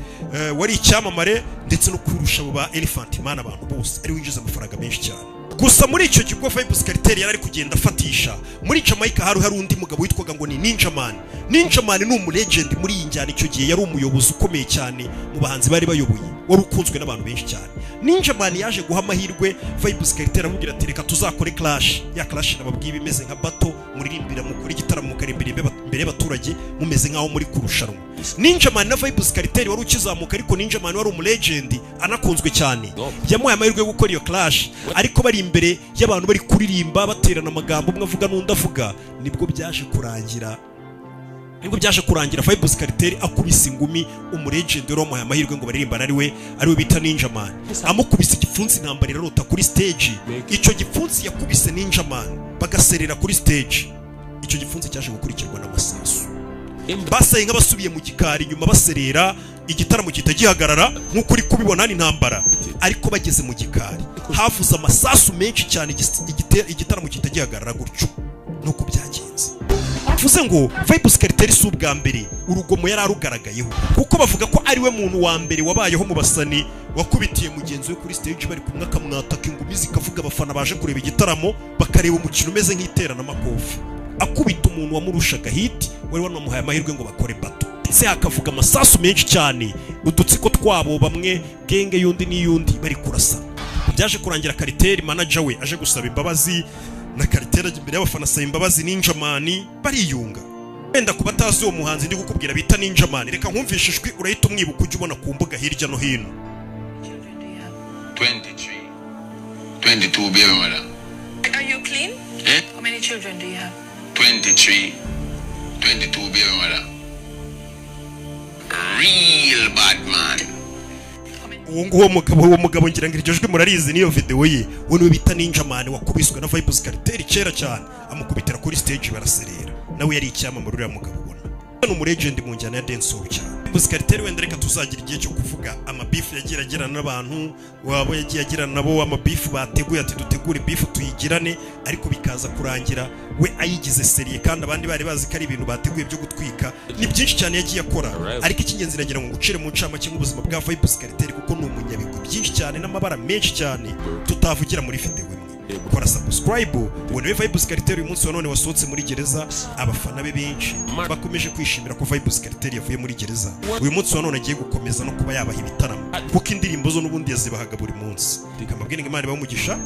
wari icyamamare, ndetse no kurusha abo ba Elephant Man abantu bose ari winjiza amafaranga menshi cyane. gusa muri icyo gihe Vybz Kartel yari ari kugenda afatisha muri Jamaica hari undi mugabo witwaga ngo ni Ninja Man. Ninja Man ni umulegend muri iyi njyana. Icyo gihe yari umuyobozi ukomeye cyane mu bahanzi bari bayoboye, wari ukunzwe n'abantu benshi cyane. Ninja Man yaje guha amahirwe Vybz Kartel amubwira ati reka tuzakore clash. Ya clash nababwiye bimeze nka battle, muririmbira mukora igitaramo mukarimbira imbere y'abaturage mumeze nkaho muri kurushanwa. Ninja Man na Vybz Kartel wari ukizamuka, ariko Ninja Man wari umulegend anakunzwe cyane. Yamuhaye amahirwe yo gukora iyo clash, ariko bari imbere y'abantu bari kuririmba baterana amagambo, umwe avuga n'undi avuga. Nibwo byaje kurangira Vybz Kartel akubise ingumi umulegend wari wamuhaye amahirwe ngo baririmbane ariwe bita Ninja Man. Amukubise igipfunsi intambara irarota kuri stage. Icyo gipfunsi yakubise Ninja Man bagaserera kuri stage. Icyo gipfunsi cyaje gukurikirwa n'amasasu. Basaye nk'abasubiye mu gikari nyuma baserera, igitaramo kitagihagarara nk'uko uri kubibona n'intambara. Ariko bageze mu gikari havuze amasasu menshi cyane, igitaramo kitagihagarara gutyo. Nuko byagenze. Mvuze ngo Vybz Kartel si ubwa mbere urugomo yari arugaragayeho, kuko bavuga ko ari we muntu wa mbere wabayeho mu basani wakubitiye mugenzi we kuri stage bari kumwe akamwataka ingumi zikavuga, abafana baje kureba igitaramo bakareba umukino umeze nk'iterana amakofi, akubita umuntu wamurushaga hit wari wanamuhaye amahirwe ngo bakore bato. Ese hakavuga amasasu menshi cyane, udutsiko twabo bamwe genge y'undi n'iyundi bari kurasa. Byaje kurangira Kartel manager we aje gusaba imbabazi, na Kartel imbere y'abafana asaba imbabazi. Ninja Man bariyunga. Wenda kuba tazi uwo muhanzi ndi gukubwira bita Ninja Man, reka nkumvishe ijwi urahita umwibuka ujye ubona ku mbuga hirya no hino. 23, 22 baby mother. Are you clean? Eh? How many children do you have? 23, 22 baby mother. Real bad man. Uwo mugabo ngira ngo iryo jwi murarizi niyo video ye. Uwo niwe bita Ninja Man wakubiswe na Vybz Kartel kera cyane, amukubitira kuri stage baraserera. Nawe yari icyamamare uriya mugabo ubona. Ni umulegend mu njyana ya dancehall cyane. Vybz Kartel wenda reka tuzagira igihe cyo kuvuga amabeef yagira agirana n'abantu, wabo yagiye agirana nabo, amabeef bateguye ati dutegure beef tuyigirane, ariko bikaza kurangira we ayigize serie kandi abandi bari bazi ko ari ibintu bateguye byo gutwika. Ni byinshi cyane yagiye akora, ariko icy'ingenzi nagira ngo ngucire mu ncamake nk'ubuzima bwa Vybz Kartel, kuko ni umunyabigwi byinshi cyane n'amabara menshi cyane tutavugira muri video imwe. Kora subscribe ubone Vybz Kartel uyu munsi wa none wasohotse muri gereza. Abafana be benshi bakomeje kwishimira ko Vybz Kartel yavuye muri gereza. Uyu munsi wa none agiye gukomeza no kuba yabaha ibitaramo, kuko indirimbo zo n'ubundi yazibahaga buri munsi. Reka mbabwire ngo Imana ibahe umugisha.